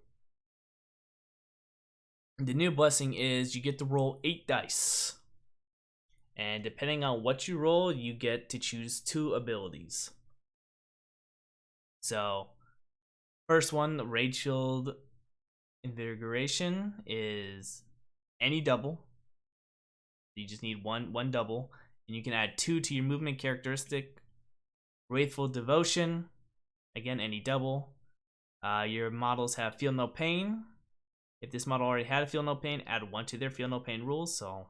the new blessing is you get to roll 8 dice. And depending on what you roll, you get to choose 2 abilities. So, first one, the Rage Shield Invigoration, is any double. You just need one double. And you can add 2 to your movement characteristic. Wrathful Devotion, again, any double. Your models have Feel No Pain. If this model already had a Feel No Pain, add 1 to their Feel No Pain rules. So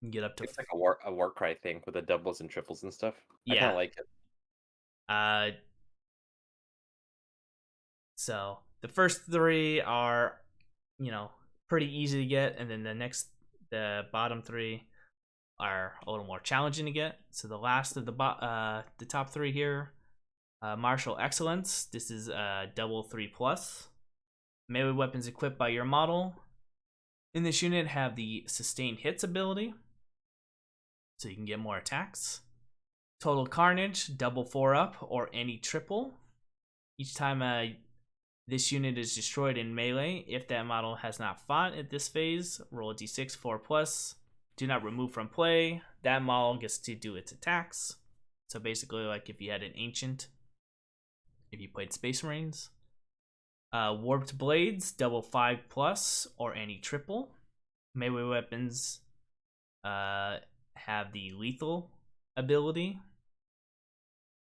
you can get up to. It's like a war cry thing with the doubles and triples and stuff. Yeah. I kind of like it. So the first 3 are, pretty easy to get, and then the bottom 3 are a little more challenging to get. So the last of the top 3 here, Martial Excellence. This is double 3+. Melee weapons equipped by your model in this unit have the Sustained Hits ability, so you can get more attacks. Total Carnage, double 4+ or any triple. Each time this unit is destroyed in melee, if that model has not fought at this phase, roll a d6 4+. Do not remove from play. That model gets to do its attacks. So basically, like if you had an Ancient, if you played Space Marines. Warped Blades, double 5+ or any triple. Melee weapons have the lethal ability.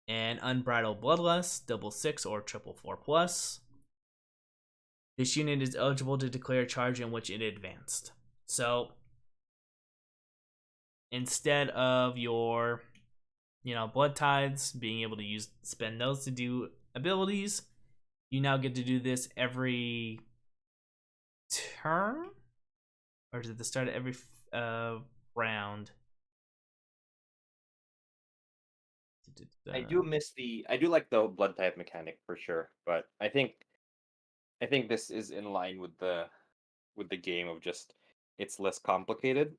And Unbridled Bloodlust, double 6 or triple 4+. This unit is eligible to declare a charge in which it advanced. So instead of your, Blood Tides, being able to spend those to do abilities, you now get to do this every turn? Or is it the start of every round? I do like the blood type mechanic for sure, but I think this is in line with the game of just it's less complicated.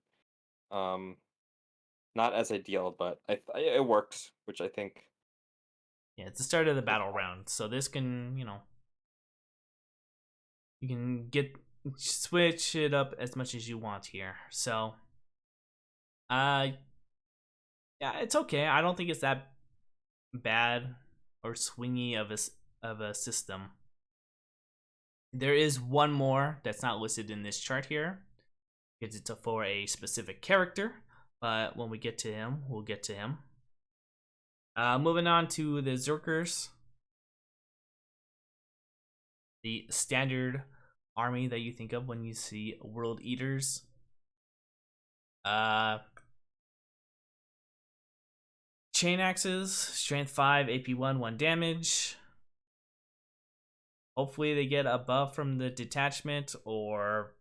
Not as ideal, but it works, which I think. Yeah, it's the start of the battle round, so this can, you can switch it up as much as you want here. So, yeah, it's okay. I don't think it's that bad or swingy of a system. There is one more that's not listed in this chart here because it's for a specific character, but when we get to him, we'll get to him. Moving on to the Zerkers, the standard army that you think of when you see World Eaters. Chain axes, strength 5, AP 1, 1 damage. Hopefully they get a buff from the detachment or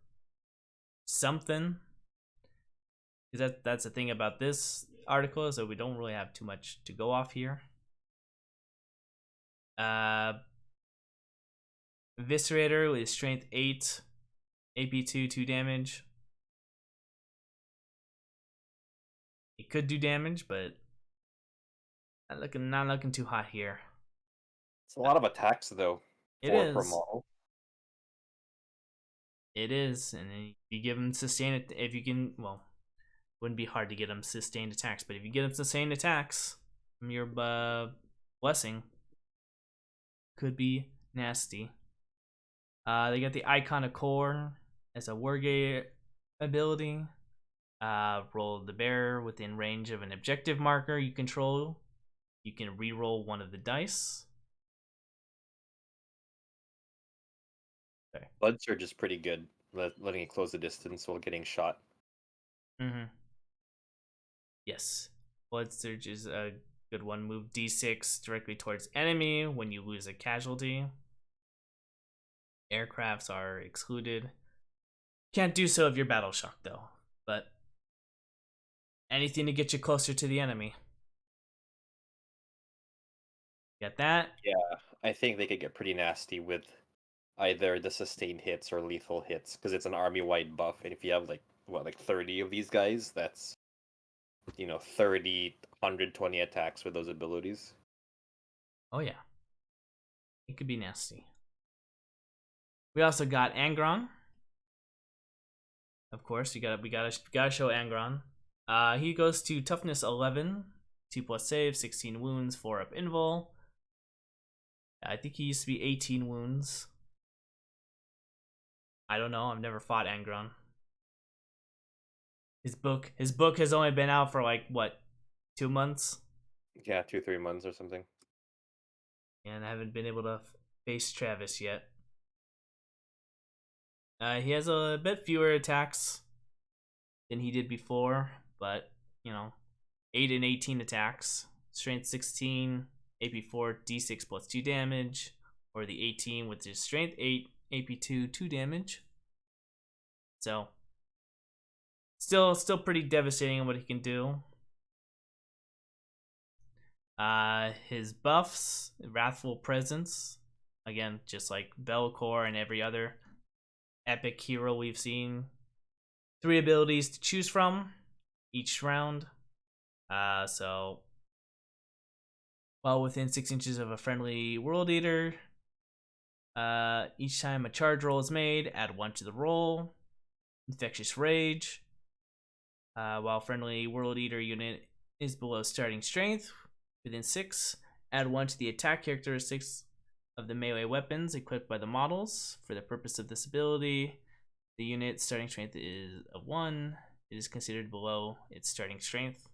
something. Because that's the thing about this article, is that we don't really have too much to go off here. Uh, Eviscerator with strength 8, AP 2, 2 damage. It could do damage, but not looking too hot here. It's a lot of attacks though, It 4 per is. model. It is, and then you give him sustained. If you can, well, wouldn't be hard to get him sustained attacks, but if you get him sustained attacks from your blessing, could be nasty. They got the Icon of Core as a Wargate ability. Roll the bear within range of an objective marker you control. You can re-roll one of the dice. Okay. Blood Surge is pretty good, letting it close the distance while getting shot. Mm-hmm. Yes. Blood Surge is a good one. Move D6 directly towards enemy when you lose a casualty. Aircrafts are excluded. Can't do so if you're battle shocked though. But anything to get you closer to the enemy. Get that? Yeah, I think they could get pretty nasty with either the sustained hits or lethal hits because it's an army-wide buff, and if you have like 30 of these guys, that's 30, 120 attacks with those abilities. Oh yeah. It could be nasty. We also got Angron. Of course, we gotta show Angron. He goes to toughness 11, 2 plus save, 16 wounds, 4 up invul. I think he used to be 18 wounds. I don't know. I've never fought Angron. His book has only been out for like what, 2 months, Yeah, 2, 3 months or something. and I haven't been able to face Travis yet. He has a bit fewer attacks than he did before, but 8 and 18 attacks, strength 16, AP4, D6 plus 2 damage, or the 18 with his strength 8, AP2, 2 damage. So, still pretty devastating in what he can do. His buffs, Wrathful Presence, again, just like Belcor and every other epic hero we've seen. 3 abilities to choose from each round. So while within 6 inches of a friendly world eater, each time a charge roll is made, add 1 to the roll. Infectious Rage. While friendly world eater unit is below starting strength, within 6, add 1 to the attack characteristics of the melee weapons equipped by the models. For the purpose of this ability, the unit's starting strength is a 1. It is considered below its starting strength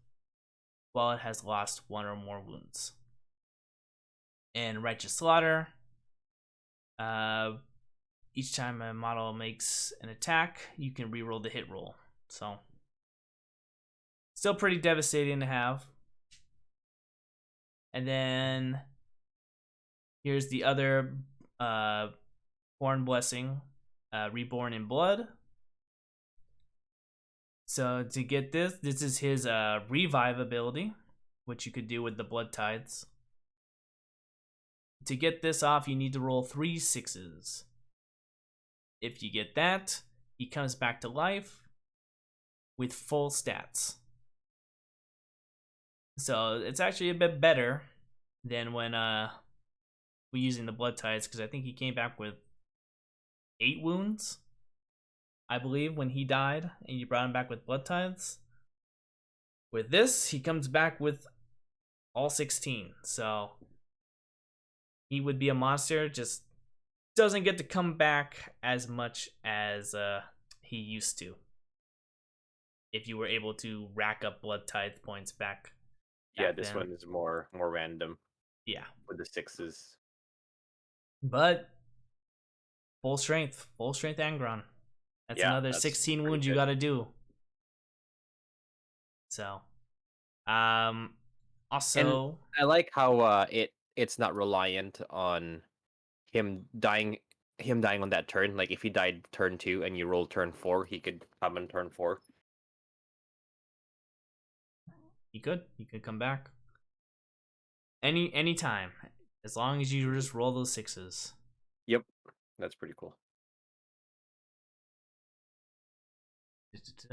while it has lost 1 or more wounds. And Righteous Slaughter. Each time a model makes an attack, you can reroll the hit roll. So, still pretty devastating to have. And then here's the other Born Blessing, Reborn in Blood. So to get this is his revive ability, which you could do with the Blood Tides. To get this off, you need to roll 3 6s. If you get that, he comes back to life with full stats. So it's actually a bit better than when we're using the Blood Tides, because I think he came back with 8 wounds, I believe, when he died, and you brought him back with Blood Tides. With this, he comes back with all 16. So he would be a monster, just doesn't get to come back as much as he used to. If you were able to rack up Blood Tithe points back Yeah, this then. one is more random Yeah. with the 6s. But full strength Angron. That's Yeah, another that's 16 pretty wounds you good. gotta do. So, And also, I like how it's not reliant on him dying on that turn. Like if he died turn 2 and you roll turn 4, he could come in turn 4. he could come back anytime. As long as you just roll those 6s. Yep, that's pretty cool.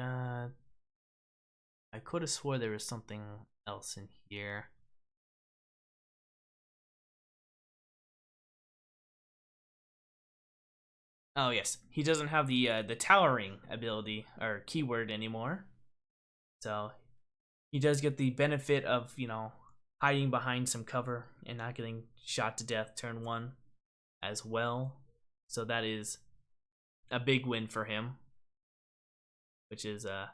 I could have swore there was something else in here. Oh yes, he doesn't have the towering ability or keyword anymore. So he does get the benefit of, hiding behind some cover and not getting shot to death turn 1 as well. So that is a big win for him, which is a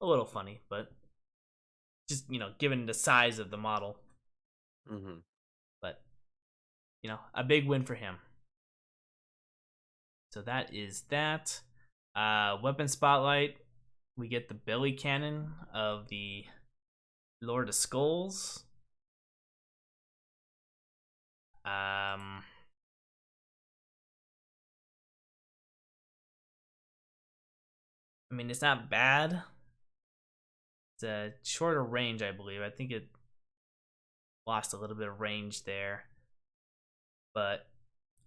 little funny, but just, given the size of the model. Mm-hmm. But, a big win for him. So that is that. Weapon spotlight. We get the belly cannon of the Lord of Skulls. I mean, it's not bad. It's a shorter range, I believe. I think it lost a little bit of range there. But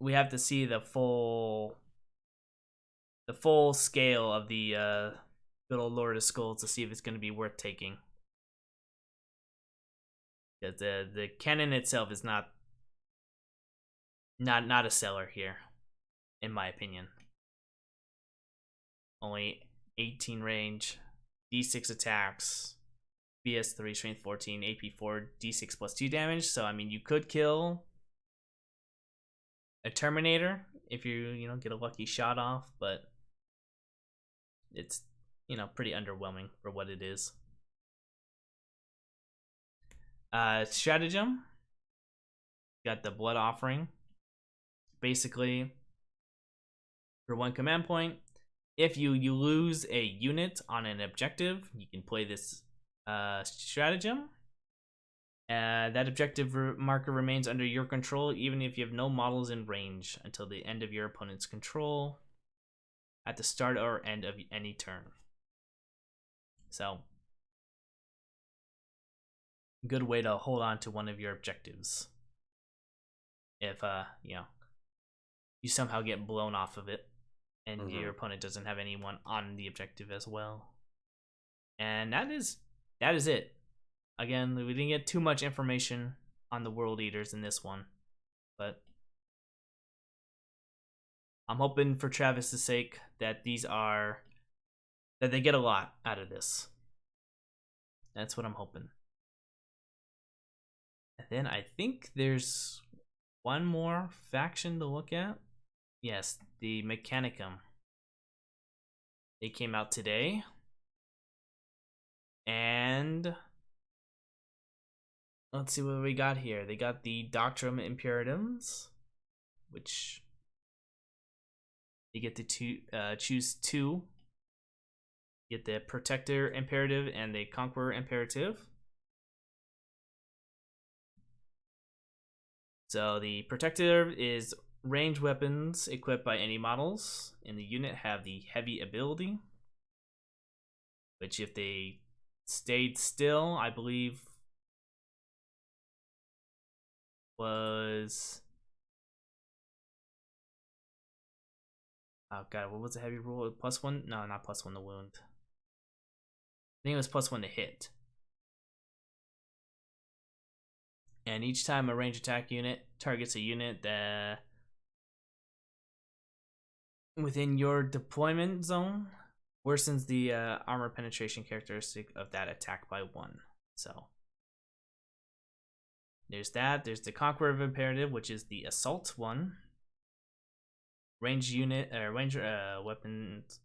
we have to see the full scale of the good old Lord of Skulls to see if it's going to be worth taking. Because the cannon itself is not a seller here, in my opinion. Only 18 range, D6 attacks, BS3, strength 14, AP4, D6 plus 2 damage. So I mean, you could kill a Terminator if you get a lucky shot off, but it's pretty underwhelming for what it is. Stratagem. Got the Blood Offering. Basically, for 1 command point, if you lose a unit on an objective, you can play this stratagem. That objective marker remains under your control even if you have no models in range until the end of your opponent's control at the start or end of any turn. So, good way to hold on to one of your objectives. If you somehow get blown off of it and your opponent doesn't have anyone on the objective as well. And that is it. Again, we didn't get too much information on the World Eaters in this one, but I'm hoping for Travis's sake that they get a lot out of this. That's what I'm hoping. And then I think there's one more faction to look at. Yes, the Mechanicum. They came out today. And let's see what we got here. They got the Doctrum Imperatums, which you get to choose 2. You get the Protector Imperative and the Conqueror Imperative. So the Protector is ranged weapons equipped by any models in the unit have the Heavy ability, which if they stayed still, I believe was... Oh god, what was the heavy rule? +1? No, not +1 to wound. I think it was +1 to hit. And each time a range attack unit targets a unit that within your deployment zone, worsens the armor penetration characteristic of that attack by 1. So there's that. There's the Conqueror Imperative, which is the assault one. Range weapons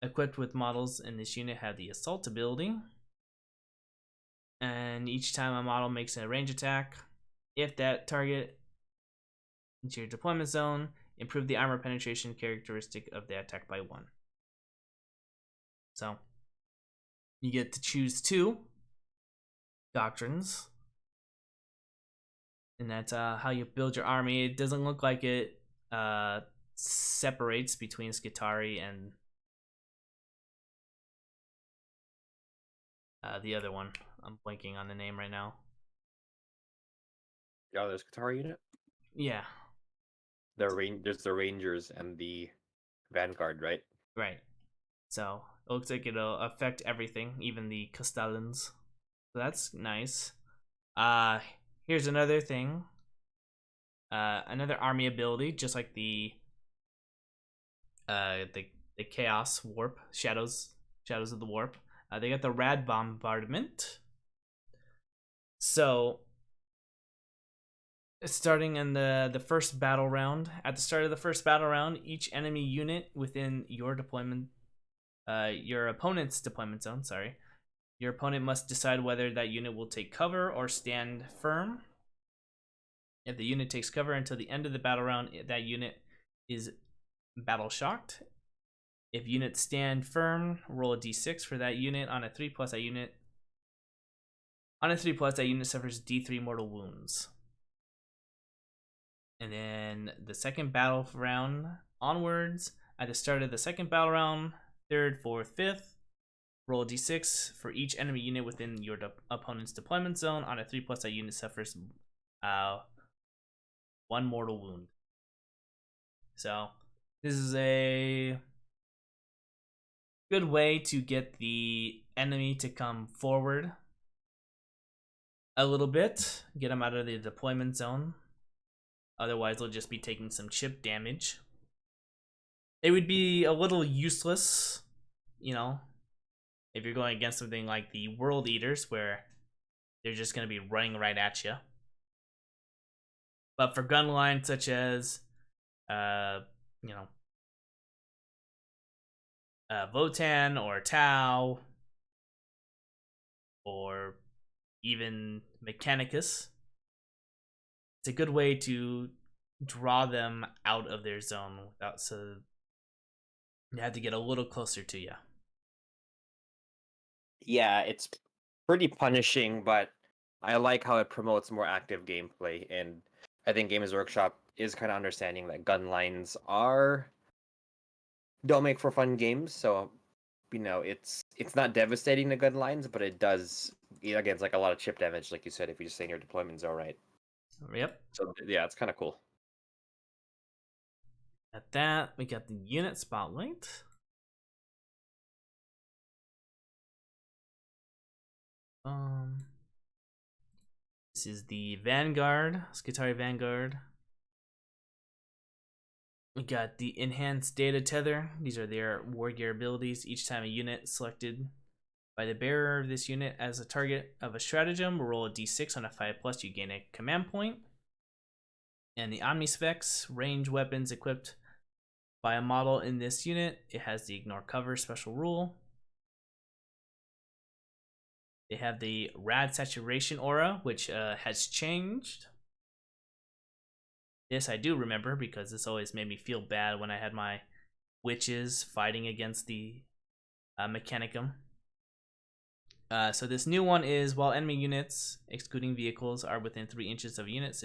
equipped with models in this unit have the assault ability. And each time a model makes a range attack, if that target into your deployment zone, improve the armor penetration characteristic of the attack by 1. So you get to choose 2 doctrines, and that's how you build your army. It doesn't look like it separates between Skitarii and the other one. I'm blanking on the name right now. Yeah, there's guitar unit. Yeah, There's the Rangers and the Vanguard, right? right. So it looks like it'll affect everything, even the Castellans. So that's nice. Uh, Here's another thing. Another army ability, just like the Chaos Warp, Shadows of the Warp. They got the Rad Bombardment. So starting in the first battle round, at the start of the first battle round, each enemy unit within your opponent's deployment zone, sorry, your opponent must decide whether that unit will take cover or stand firm. If the unit takes cover until the end of the battle round, that unit is battle shocked. If units stand firm, roll a d6 for that unit. On a 3+, that unit suffers d3 mortal wounds. And then the second battle round onwards, at the start of the second battle round, third, fourth, fifth, roll a d6 for each enemy unit within your opponent's deployment zone. On a 3+, that unit suffers 1 mortal wound. So this is a good way to get the enemy to come forward a little bit, get them out of the deployment zone. Otherwise, they'll just be taking some chip damage. It would be a little useless, you know, if you're going against something like the World Eaters, where they're just going to be running right at you. But for gun lines such as, you know, Votan or Tau, or even Mechanicus, it's a good way to draw them out of their zone without, so you have to get a little closer to you. Yeah, it's pretty punishing, but I like how it promotes more active gameplay, and I think Games Workshop is kind of understanding that gun lines don't make for fun games, so it's not devastating the gun lines, but it does again, it's like a lot of chip damage, like you said, if you just stay in your deployment zone, right? Yep. So yeah, it's kind of cool. At that, we got the unit spotlight. Um, this is the Vanguard, Skitarii Vanguard. We got the enhanced data tether. These are their war gear abilities. Each time a unit selected by the bearer of this unit as a target of a stratagem, roll a d6 on a 5+, you gain a command point. And the Omnispecs, range weapons equipped by a model in this unit. It has the ignore cover special rule. They have the Rad Saturation Aura, which has changed. This I do remember because this always made me feel bad when I had my witches fighting against the Mechanicum. So this new one is, while enemy units, excluding vehicles, are within 3 inches of units,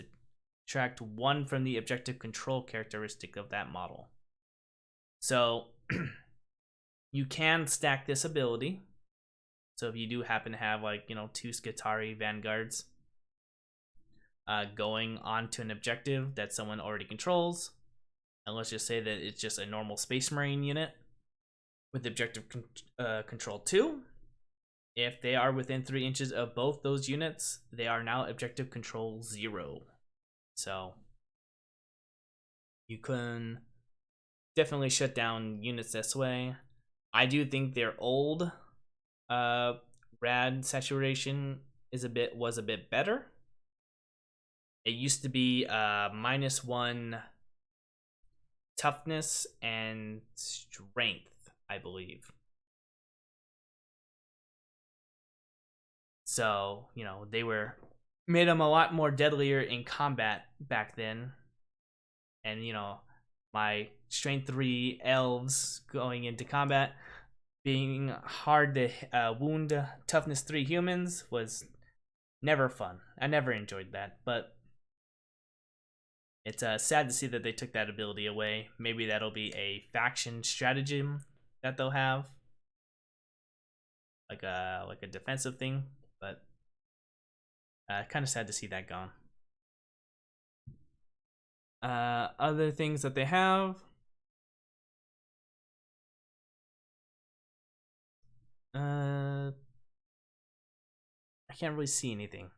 subtract 1 from the objective control characteristic of that model. So you can stack this ability. So if you do happen to have, like, 2 Skitarii Vanguards going onto an objective that someone already controls, and let's just say that it's just a normal Space Marine unit with objective control 2, if they are within 3 inches of both those units, they are now objective control 0. So you can definitely shut down units this way. I do think their old Rad Saturation was a bit better. It used to be -1 toughness and strength, I believe. So, they made them a lot more deadlier in combat back then. And, my strength 3 elves going into combat being hard to wound toughness 3 humans was never fun. I never enjoyed that, but it's sad to see that they took that ability away. Maybe that'll be a faction stratagem that they'll have, like a defensive thing, but kind of sad to see that gone. Other things that they have. I can't really see anything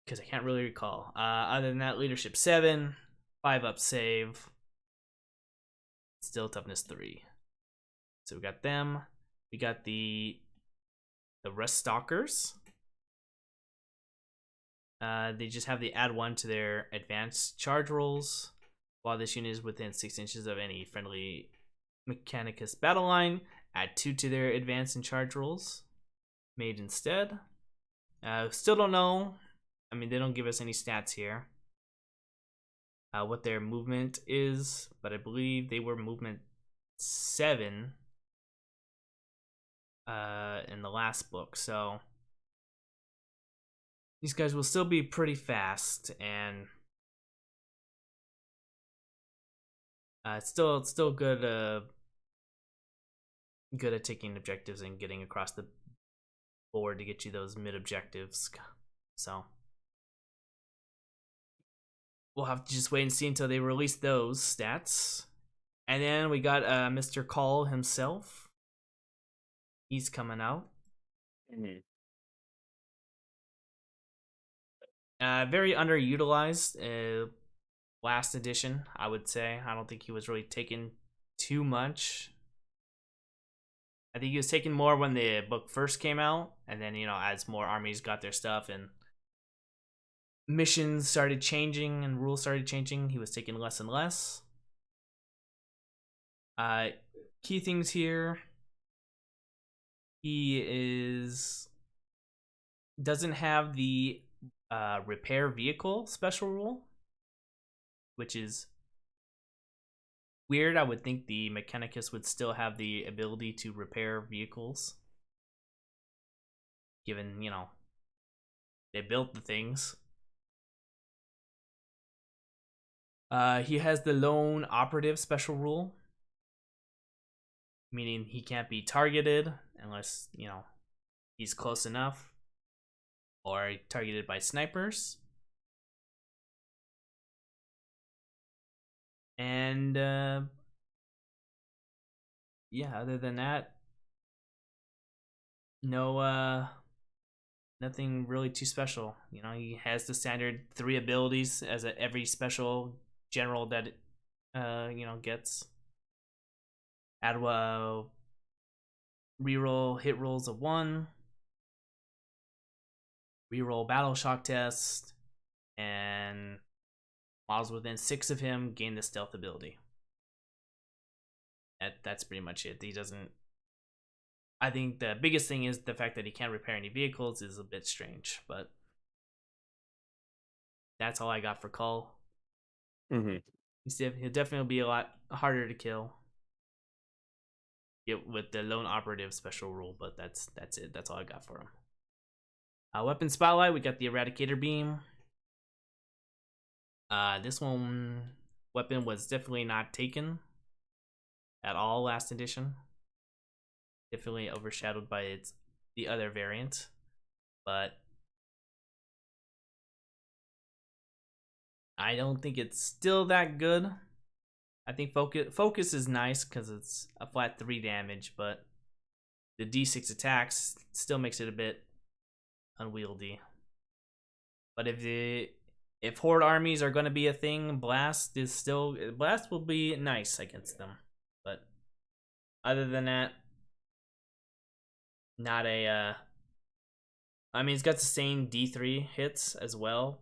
because I can't really recall. Other than that, leadership 7, 5 up save, still toughness 3. So we got them. We got the rest stalkers. They just have the add 1 to their advanced charge rolls. While this unit is within 6 inches of any friendly Mechanicus battle line, add 2 to their advanced and charge rolls. Made instead. Still don't know. I mean, they don't give us any stats here. What their movement is, but I believe they were movement 7 in the last book, so these guys will still be pretty fast, and it's still good good at taking objectives and getting across the board to get you those mid objectives. So we'll have to just wait and see until they release those stats. And then we got Mr. Call himself. He's coming out. Mm-hmm. Very underutilized last edition, I would say. I don't think he was really taken too much. I think he was taken more when the book first came out, and then, you know, as more armies got their stuff and missions started changing and rules started changing, he was taken less and less. Key things here. He doesn't have the repair vehicle special rule, which is weird. I would think the Mechanicus would still have the ability to repair vehicles, given, you know, they built the things. He has the lone operative special rule, meaning he can't be targeted unless, you know, he's close enough or targeted by snipers. And yeah, other than that, no nothing really too special. You know, he has the standard 3 abilities as every special general that you know, gets. Add reroll hit rolls of 1, reroll battle shock test, and models within 6 of him gain the stealth ability. That's pretty much it. He doesn't. I think the biggest thing is the fact that he can't repair any vehicles is a bit strange, but that's all I got for Cull. Mm-hmm. He'll definitely be a lot harder to kill with the lone operative special rule, but that's it. That's all I got for him. Weapon spotlight, we got the Eradicator beam. This weapon was definitely not taken at all last edition. Definitely overshadowed by the other variant, but I don't think it's still that good. I think focus is nice because it's a flat 3 damage, but the D6 attacks still makes it a bit unwieldy. But if horde armies are going to be a thing, blast will be nice against them. But other than that, not a I mean, it's got the same D3 hits as well.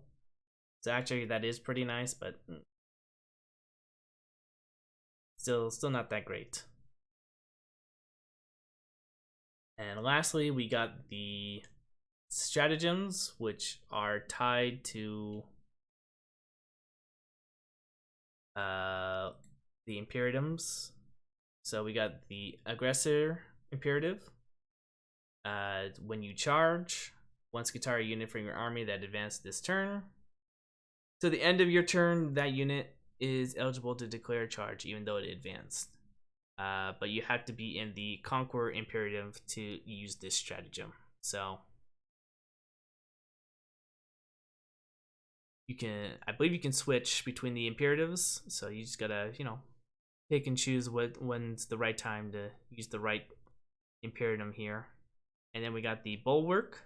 So actually that is pretty nice, but still not that great. And lastly, we got the stratagems, which are tied to the imperatums. So we got the aggressor imperative. When you charge, once guitar a unit from your army that advanced this turn, to the end of your turn, that unit is eligible to declare a charge even though it advanced. But you have to be in the Conqueror Imperative to use this stratagem. So I believe you can switch between the imperatives. So you just gotta, pick and choose when's the right time to use the right imperative here. And then we got the bulwark.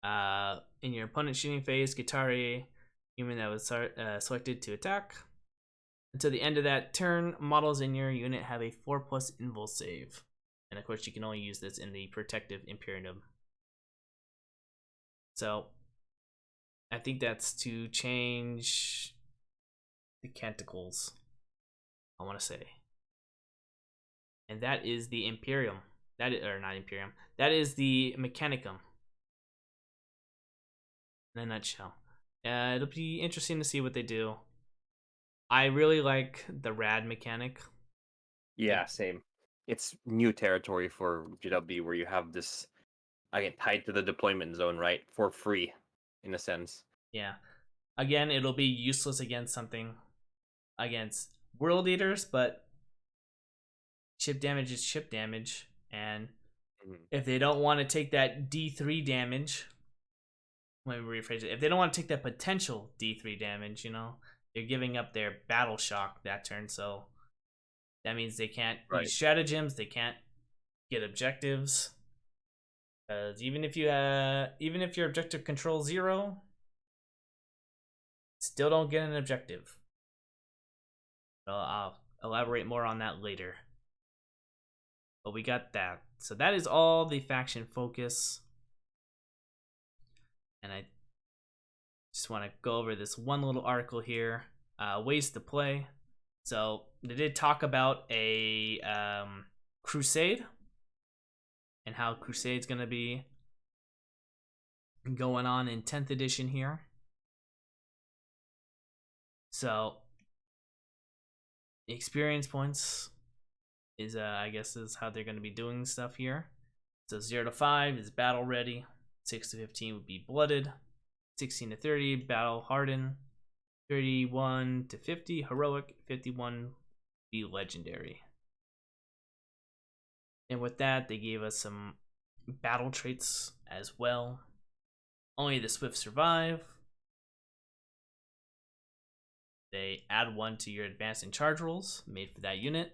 In your opponent's shooting phase, Guittari human that was selected to attack. Until the end of that turn, models in your unit have a 4+ invul save. And of course, you can only use this in the protective imperative. So, I think that's to change the canticles, I want to say. And that is the Imperium. That is, or not Imperium. That is the Mechanicum. In a nutshell. It'll be interesting to see what they do. I really like the rad mechanic. Yeah, same. It's new territory for GW where you have this again tied to the deployment zone, right? For free, in a sense. Yeah. Again, it'll be useless against something against world eaters, but chip damage is chip damage. And if they don't want to take that D3 damage, let me rephrase it. If they don't want to take that potential D3 damage, they're giving up their battle shock that turn. So that means they can't Right. use stratagems, they can't get objectives. Because even if your objective control 0, still don't get an objective. Well, I'll elaborate more on that later. But we got that. So that is all the faction focus. And I just want to go over this one little article here. Ways to play. So they did talk about a crusade and how crusade's going to be going on in 10th edition here. So experience points is I guess is how they're going to be doing stuff here. So 0 to 5 is battle ready. 6 to 15 would be blooded. 16 to 30 battle hardened. 31 to 50 heroic. 51 be legendary. And with that, they gave us some battle traits as well. Only the swift survive. They add 1 to your advanced and charge rolls made for that unit.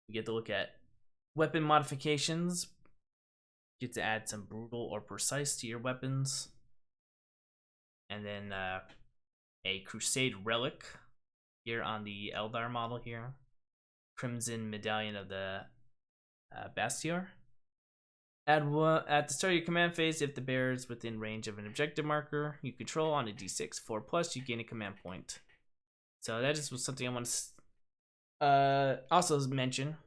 You get to look at weapon modifications. You get to add some brutal or precise to your weapons. And then a crusade relic here on the Eldar model here. Crimson Medallion of the Bastior. Add 1 at the start of your command phase. If the bearer is within range of an objective marker you control on a d6 4+, you gain a command point. So that just was something I want to also mention.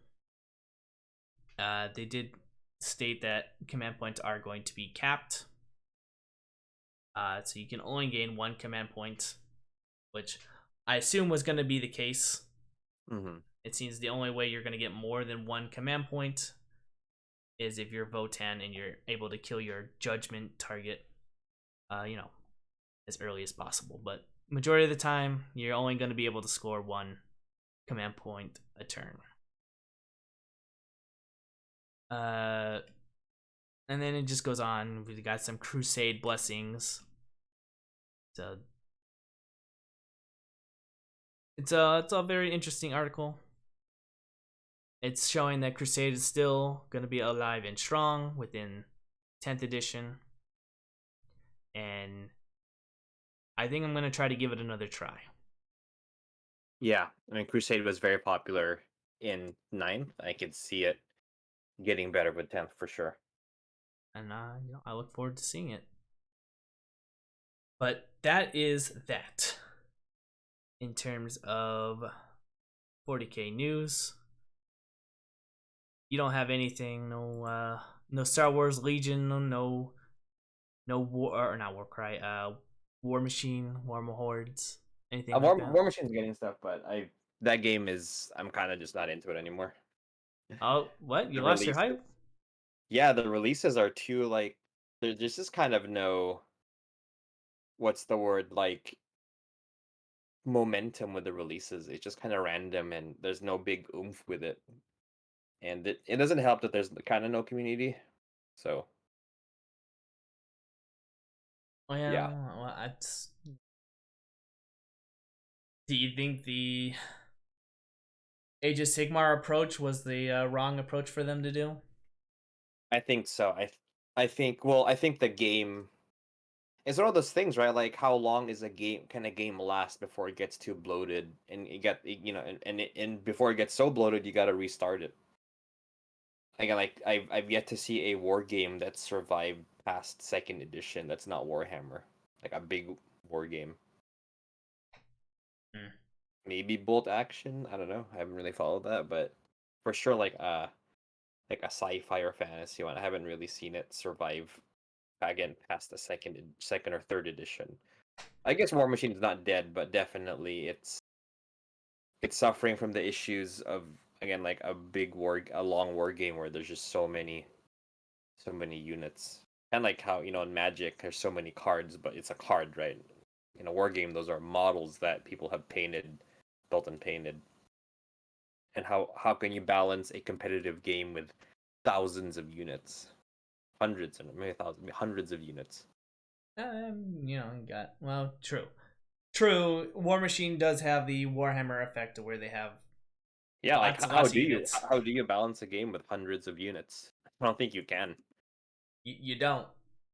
They did state that command points are going to be capped. So you can only gain 1 command point, which I assume was going to be the case. It seems the only way you're going to get more than 1 command point is if you're Votan and you're able to kill your judgment target, as early as possible. But majority of the time, you're only going to be able to score 1 command point a turn. And then it just goes on. We got some crusade blessings. So it's a very interesting article. It's showing that crusade is still going to be alive and strong within 10th edition. And I think I'm going to try to give it another try. Yeah, I mean, Crusade was very popular in 9th. I could see it getting better with 10th for sure. And I look forward to seeing it. But that is that in terms of 40k news. You don't have anything, no Star Wars Legion, no war, or not Warcry, War Machine, War Hordes, anything like that. War Machine's getting stuff, but that game is I'm kind of just not into it anymore. Oh, what? You The lost your releases, hype? yeah, the releases are too like there's just kind of no what's the word like momentum with the releases. It's just kind of random and there's no big oomph with it. And it doesn't help that there's kind of no community. So Yeah, Well, do you think the Age of Sigmar approach was the wrong approach for them to do? I think so. I think the game it's one of those things, right? Like how long is a game can a game last before it gets too bloated and and before it gets so bloated you got to restart it. Again, like I've yet to see a war game that survived past second edition that's not Warhammer. Like a big war game. Hmm. Maybe Bolt Action, I don't know. I haven't really followed that, but for sure like a sci-fi or fantasy one. I haven't really seen it survive again past the second or third edition. I guess War Machine's not dead, but definitely it's suffering from the issues of again like a long war game where there's just so many units. And like how, in Magic there's so many cards, but it's a card, right? In a war game those are models that people have built and painted. And how can you balance a competitive game with thousands of units? Hundreds and maybe thousands, maybe hundreds of units. Got well, true. True, War Machine does have the Warhammer effect where they have Yeah, like lots and how lots of do you units. how do you balance a game with hundreds of units? I don't think you can. You don't.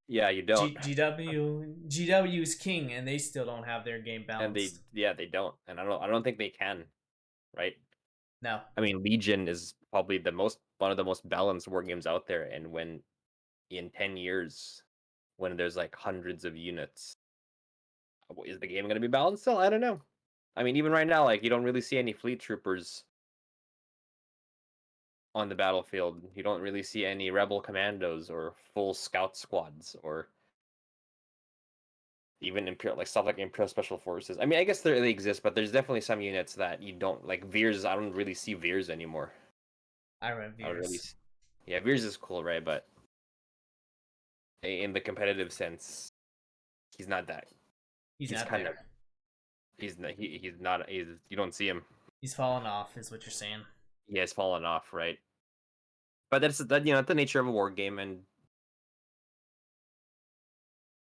Yeah, you don't. GW is king, and they still don't have their game And balanced. they don't. And I don't think they can, right? No, I mean, Legion is probably one of the most balanced war games out there, and when in 10 years when there's like hundreds of units, is the game going to be balanced still? I don't know. I mean, even right now like you don't really see any fleet troopers on the battlefield. You don't really see any rebel commandos or full scout squads or even imperial like stuff like imperial special forces. I mean, I guess they exist, but there's definitely some units that you don't like. Veers, I don't really see Veers anymore. I read I don't really. Veers. Yeah, Veers is cool, right? But in the competitive sense, he's not that. He's He's not kind of there. he's not you don't see him. He's fallen off, is what you're saying. He has fallen off, right? But that's the nature of a war game, and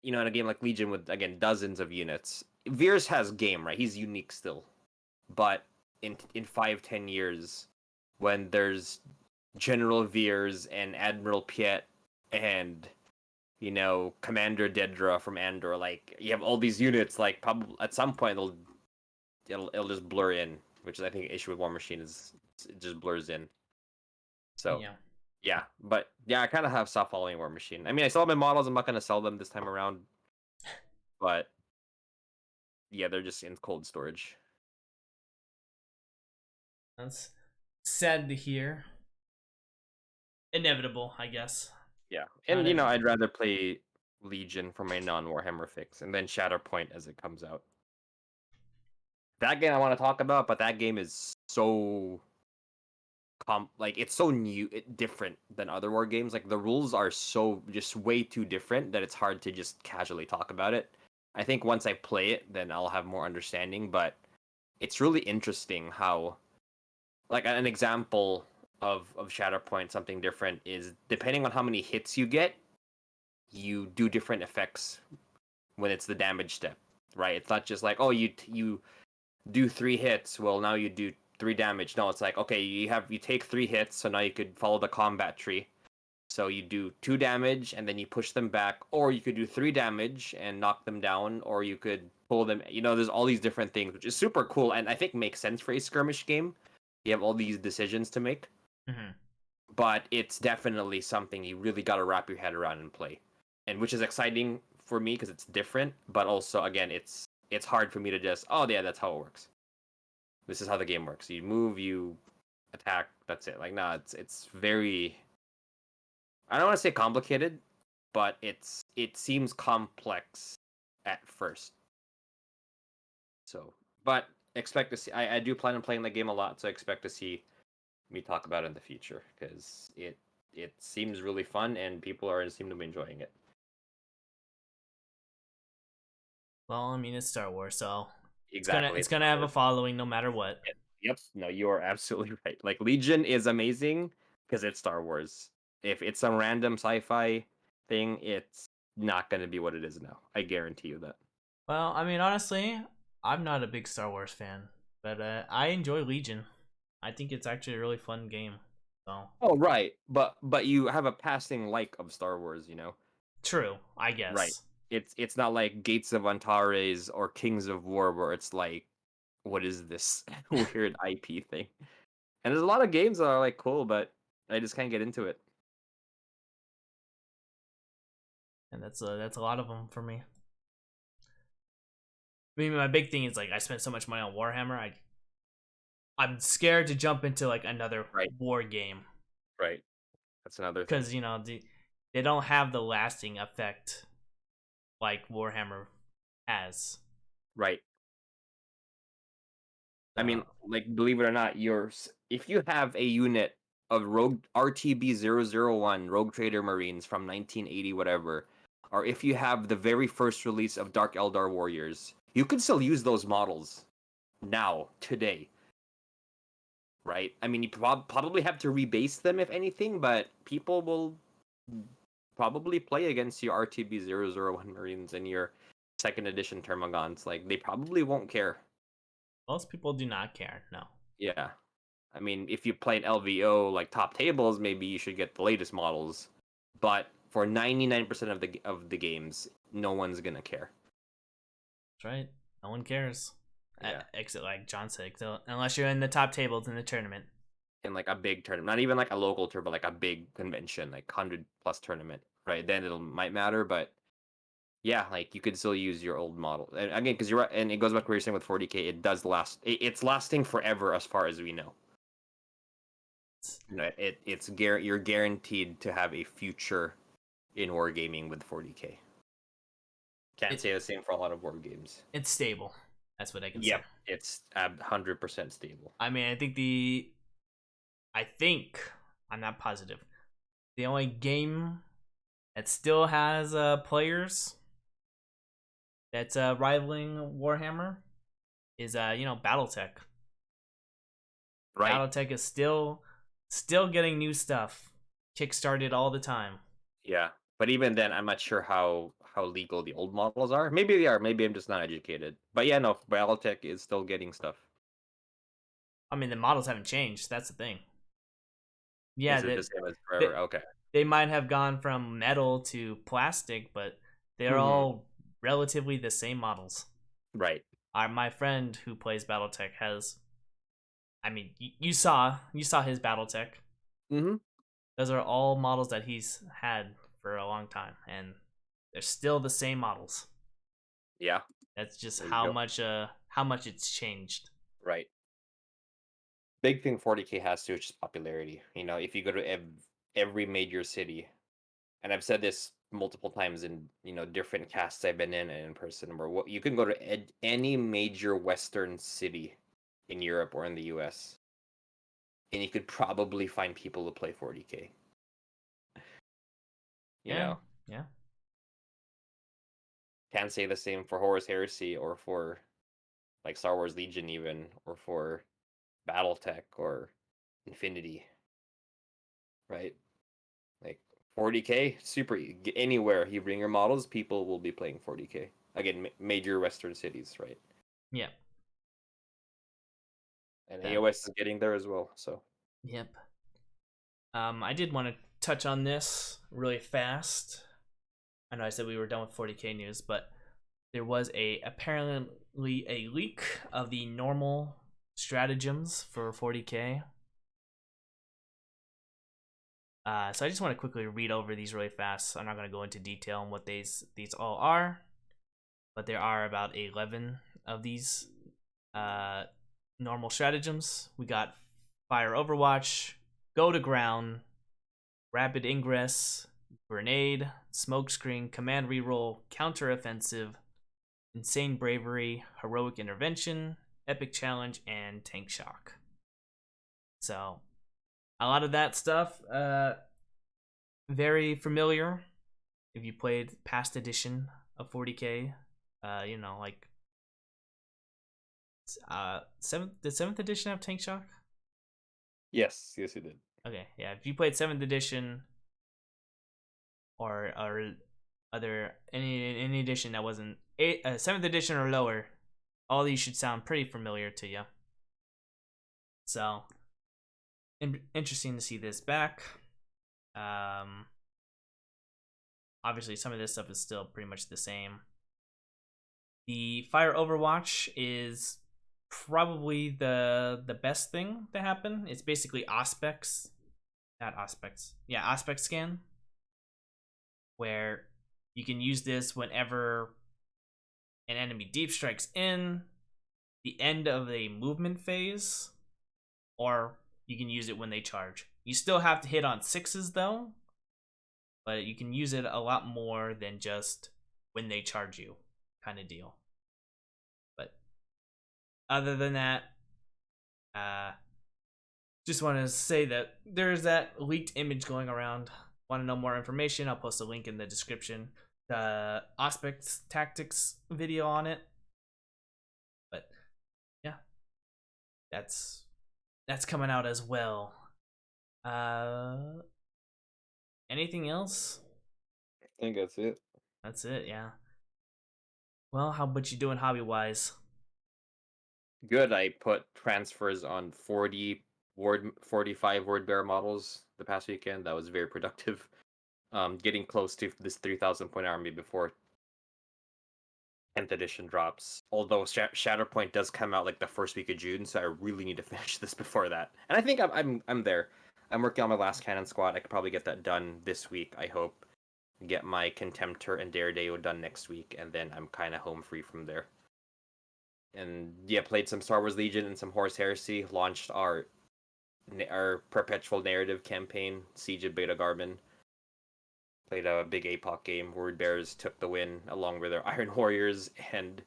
in a game like Legion with again dozens of units, Veers has game, right? He's unique still, but in 5-10 years, when there's General Veers and Admiral Piet and Commander Dedra from Andor, like you have all these units, like probably at some point it'll just blur in, which is I think the issue with War Machine is it just blurs in. So Yeah. yeah, but yeah, I kind of have stopped following War Machine. I mean, I still have my models. I'm not gonna sell them this time around, but yeah, they're just in cold storage. That's sad to hear. Inevitable, I guess. Yeah, Not and every. I'd rather play Legion for my non-Warhammer fix, and then Shatterpoint as it comes out. That game I want to talk about, but that game is so like it's so different than other war games. Like the rules are so just way too different that it's hard to just casually talk about it. I think once I play it, then I'll have more understanding. But it's really interesting how, like, an example of Shatterpoint, something different is depending on how many hits you get, you do different effects when it's the damage step, right? It's not just like, oh, you do 3 hits. Well, now you do 3 damage. No, it's like, okay, you take 3 hits, so now you could follow the combat tree. So you do 2 damage and then you push them back, or you could do 3 damage and knock them down, or you could pull them. There's all these different things, which is super cool and I think makes sense for a skirmish game. You have all these decisions to make, Mm-hmm. but it's definitely something you really got to wrap your head around and play, and which is exciting for me because it's different, but also again it's hard for me to just, oh yeah, that's how it works. This is how the game works. You move, you attack. That's it. Like, nah, it's very. I don't want to say complicated, but it seems complex at first. So, but expect to see. I do plan on playing the game a lot, so expect to see me talk about it in the future because it seems really fun and people seem to be enjoying it. Well, I mean, it's Star Wars, so it's gonna Exactly, it's it's gonna Star have a Wars. following no matter what. Yep. No, you are absolutely right. Like Legion is amazing because it's Star Wars. If it's some random sci-fi thing, not going to be what it is now. I guarantee you that. Well, I mean, honestly, I'm not a big Star Wars fan, but I enjoy Legion. I think it's actually a really fun game. So Oh, right. But you have a passing like of Star Wars, you know. true, I Right. guess. It's not like Gates of Antares or Kings of War where it's like, what is this weird IP thing? And there's a lot of games that are like cool, but I just can't get into it. And that's a lot of them for me. I mean, my big thing is like I spent so much money on Warhammer. I'm scared to jump into like another Right. war game Right. That's another thing. because they don't have the lasting effect like Warhammer has. Right. I mean, So like, believe it or not, if you have a unit of Rogue RTB 001 Rogue Trader Marines from 1980 whatever, or if you have the very first release of Dark Eldar Warriors, you can still use those models now today, right? I mean, you probably have to rebase them if anything, but people will probably play against your RTB 001 Marines and your second edition Termagants. Like, they probably won't care. most people do not care. No. Yeah. I mean, if you play an LVO like top tables, maybe you should get the latest models. But for 99% of the games, no one's gonna care. That's right. No one cares. Yeah. Except like John said, so unless you're in the top tables in the tournament. In like a big tournament, not even like a local tour, but like a big convention, like 100+ tournament, right? Then it'll might matter, but yeah, like you could still use your old model. And again, because you're right, and it goes back to what you're saying with 40K, it does last. It's lasting forever as far as we know. You know, you're guaranteed to have a future in wargaming with 40K. Can't It say the same for a lot of board games. it's stable. That's what I can say. Yep, it's 100% stable. I mean, I think I'm not positive. The only game that still has players that's rivaling Warhammer is BattleTech. Right? BattleTech is still getting new stuff kickstarted all the time. Yeah. But even then, I'm not sure how legal the old models are. Maybe they are. Maybe I'm just not educated. But yeah, no, Battletech is still getting stuff. I mean, the models haven't changed. That's the thing. Yeah, Is it the same as they, forever? Okay. they might have gone from metal to plastic, but they're Hmm. all relatively the same models. Right. My friend who plays BattleTech has. I mean, you saw his BattleTech. Hmm. Those are all models that he's had for a long time, and they're still the same models. Yeah. That's just There you go. how much it's changed. Right. Big thing 40K has too, which is popularity. You know, if you go to every major city, and I've said this multiple times in different casts I've been in and in person, where what you can go to any major Western city in Europe or in the US, and you could probably find people who play 40K. You Yeah, know, yeah, can't say the same for Horus Heresy or for like Star Wars Legion even, or for BattleTech or Infinity, right? Like 40K, super anywhere you bring your models, people will be playing 40K. Again, major Western cities, right? yeah. And That, AOS is getting there as well. So yep. I did want to touch on this really fast. I know I said we were done with 40K news, but there was apparently a leak of the normal stratagems for 40K. So I just want to quickly read over these really fast. I'm not going to go into detail on what these all are, but there are about 11 of these normal stratagems. We got Fire Overwatch, Go to Ground, Rapid Ingress, Grenade, Smokescreen, Command Reroll, Counter Offensive, Insane Bravery, Heroic Intervention, Epic Challenge, and Tank Shock. So, a lot of that stuff, very familiar if you played past edition of 40K. Like seventh edition have Tank Shock? yes, you did. Okay, yeah. If you played seventh edition or any edition that wasn't 7th edition or lower, all these should sound pretty familiar to you. So interesting to see this back. Um, Obviously, some of this stuff is still pretty much the same. The Fire Overwatch is probably the best thing to happen. It's basically Auspex, not Auspex, yeah, Auspex scan, where you can use this whenever an enemy deep strikes in the end of a movement phase, or you can use it when they charge. You still have to hit on sixes though, but you can use it a lot more than just when they charge you kind of deal. But other than that, uh, just want to say that there's that leaked image going around. Want to know more information? I'll post a link in the description. The Aspect Tactics video on it. But yeah, that's coming out as well. Anything else? I think that's it. That's it, yeah. Well, how about you doing hobby wise? Good. I put transfers on 45 word bear models the past weekend. That was very productive. Getting close to this 3,000 point army before 10th edition drops. Although Shatterpoint does come out like the first week of June, so I really need to finish this before that. And I think I'm there. I'm working on my last cannon squad. I could probably get that done this week. I hope. Get my Contemptor and Daredevil done next week, and then I'm kind of home free from there. And yeah, played some Star Wars Legion and some Horus Heresy. Launched our perpetual narrative campaign, Siege of Beta Garmin. Played a big APOC game. Word Bears took the win along with their Iron Warriors and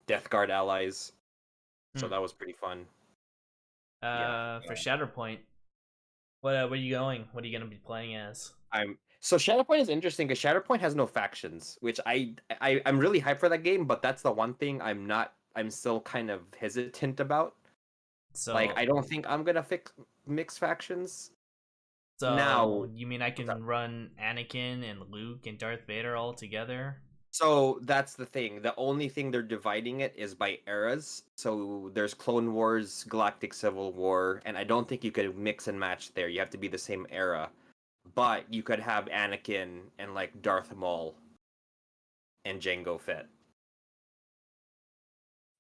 Death Guard allies. So Hmm. that was pretty fun. Yeah. For Shatterpoint, what are you going? What are you gonna be playing as? So Shatterpoint is interesting because Shatterpoint has no factions, which I'm really hyped for that game, but that's the one thing I'm still kind of hesitant about. Like So I don't think I'm gonna fix mix factions. so Now, you mean I what's up? can run Anakin and Luke and Darth Vader all together? So that's the thing. The only thing they're dividing it is by eras. So there's Clone Wars, Galactic Civil War, and I don't think you could mix and match there. You have to be the same era. But you could have Anakin and like Darth Maul and Jango Fett.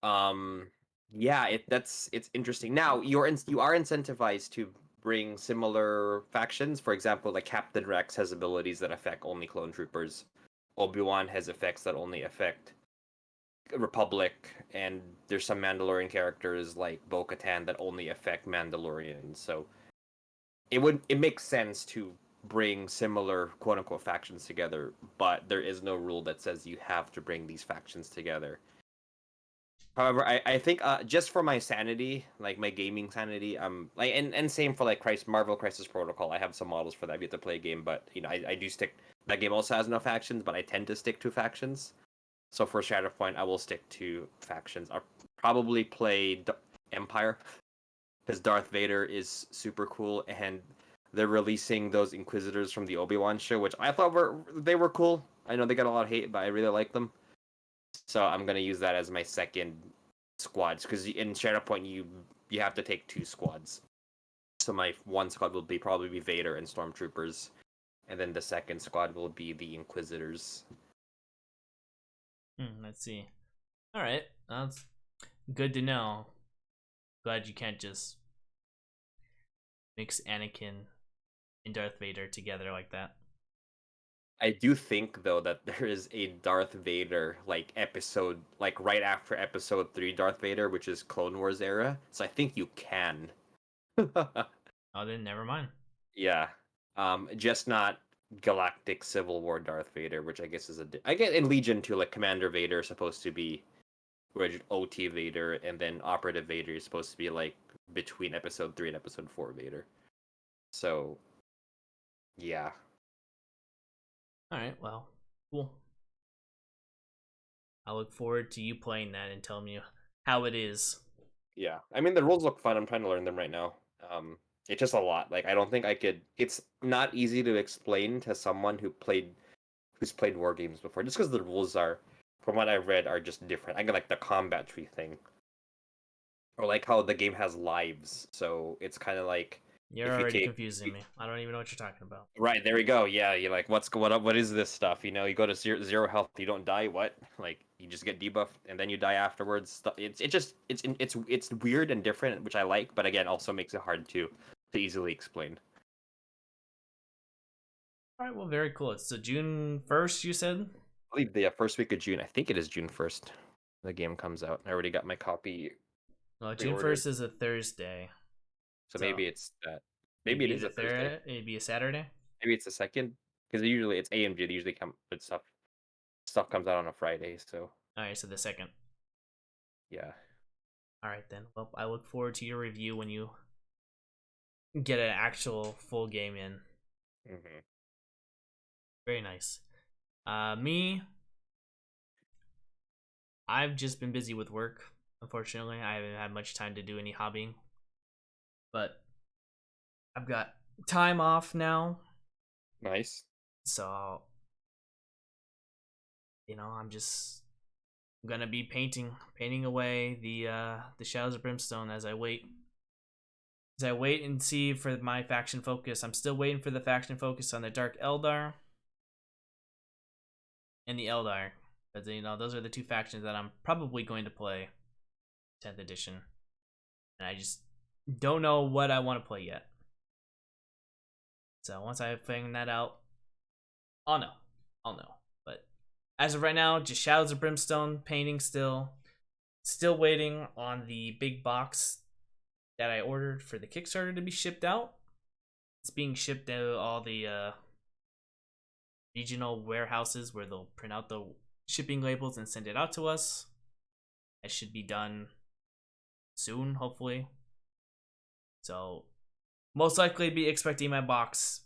Um, yeah, it's interesting. Now you are incentivized to bring similar factions. For example, like Captain Rex has abilities that affect only clone troopers. Obi-Wan has effects that only affect Republic, and there's some Mandalorian characters like Bo-Katan that only affect Mandalorians. So it makes sense to bring similar quote unquote factions together, but there is no rule that says you have to bring these factions together. However, I think just for my sanity, like my gaming sanity, like and same for like Marvel Crisis Protocol. I have some models for that. We have to play a game, but I do stick. That game also has no factions, but I tend to stick to factions. So for Shatterpoint, I will stick to factions. I'll probably play Empire because Darth Vader is super cool, and they're releasing those Inquisitors from the Obi-Wan show, which I thought were cool. I know they got a lot of hate, but I really like them. So I'm gonna use that as my second squads because in Shatterpoint you have to take two squads. So my one squad will probably be Vader and Stormtroopers, and then the second squad will be the Inquisitors. Let's see. All right, that's good to know. Glad you can't just mix Anakin and Darth Vader together like that. I do think though that there is a Darth Vader like episode like right after episode 3 Darth Vader, which is Clone Wars era. So I think you can. Oh, then never mind. Yeah. Just not Galactic Civil War Darth Vader, which I guess is I get in Legion too, like Commander Vader is supposed to be OT Vader, and then Operative Vader is supposed to be like between episode 3 and episode 4 Vader. So yeah. All right, well, cool. I look forward to you playing that and telling me how it is. Yeah. I mean the rules look fun. I'm trying to learn them right now. It's just a lot. Like I don't think I could it's not easy to explain to someone who played who's played war games before, just because the rules are, from what I've read, are just different. I get like the combat tree thing, or like how the game has lives, so it's kind of like You're if you already take confusing me. I don't even know what you're talking about. right there we go. Yeah, you're like, what's going up? What is this stuff? You know, you go to zero health, you don't die. What? Like you just get debuffed and then you die afterwards. It's weird and different, which I like, but again, also makes it hard to easily explain. All right, well, very cool. It's June 1st, you said? I believe the first week of June. I think it is June 1st. The game comes out. I already got my copy Well, June pre-ordered, 1st is a Thursday. so So maybe it's that. Maybe it maybe is the a Thursday. third, it'd be a Saturday. Maybe it's the second, because usually it's AMG. They usually come with stuff comes out on a Friday. So All right, so the second. yeah. All right, then. Well, I look forward to your review when you get an actual full game in. Hmm. Very nice. Me, I've just been busy with work. Unfortunately, I haven't had much time to do any hobbying. But I've got time off now, Nice. so I'm just gonna be painting away the Shadows of Brimstone as I wait and see for my faction focus. I'm still waiting for the faction focus on the Dark Eldar and the Eldar, because those are the two factions that I'm probably going to play 10th edition, and I just don't know what I want to play yet. So once I find that out, I'll know. I'll know. But as of right now, just Shadows of Brimstone painting still. Still waiting on the big box that I ordered for the Kickstarter to be shipped out. It's being shipped to all the regional warehouses where they'll print out the shipping labels and send it out to us. It should be done soon, hopefully. So, most likely be expecting my box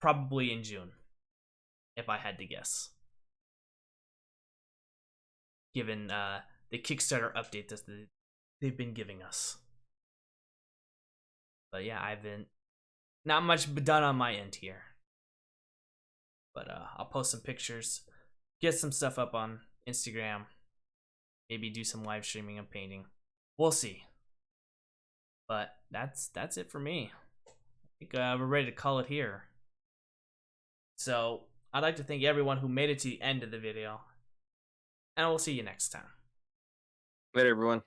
probably in June, if I had to guess. Given the Kickstarter update that they've been giving us. But yeah, I've been not much done on my end here. But I'll post some pictures, get some stuff up on Instagram, maybe do some live streaming of painting. We'll see. But that's it for me. I think we're ready to call it here. So I'd like to thank everyone who made it to the end of the video, and we'll see you next time. Later, everyone.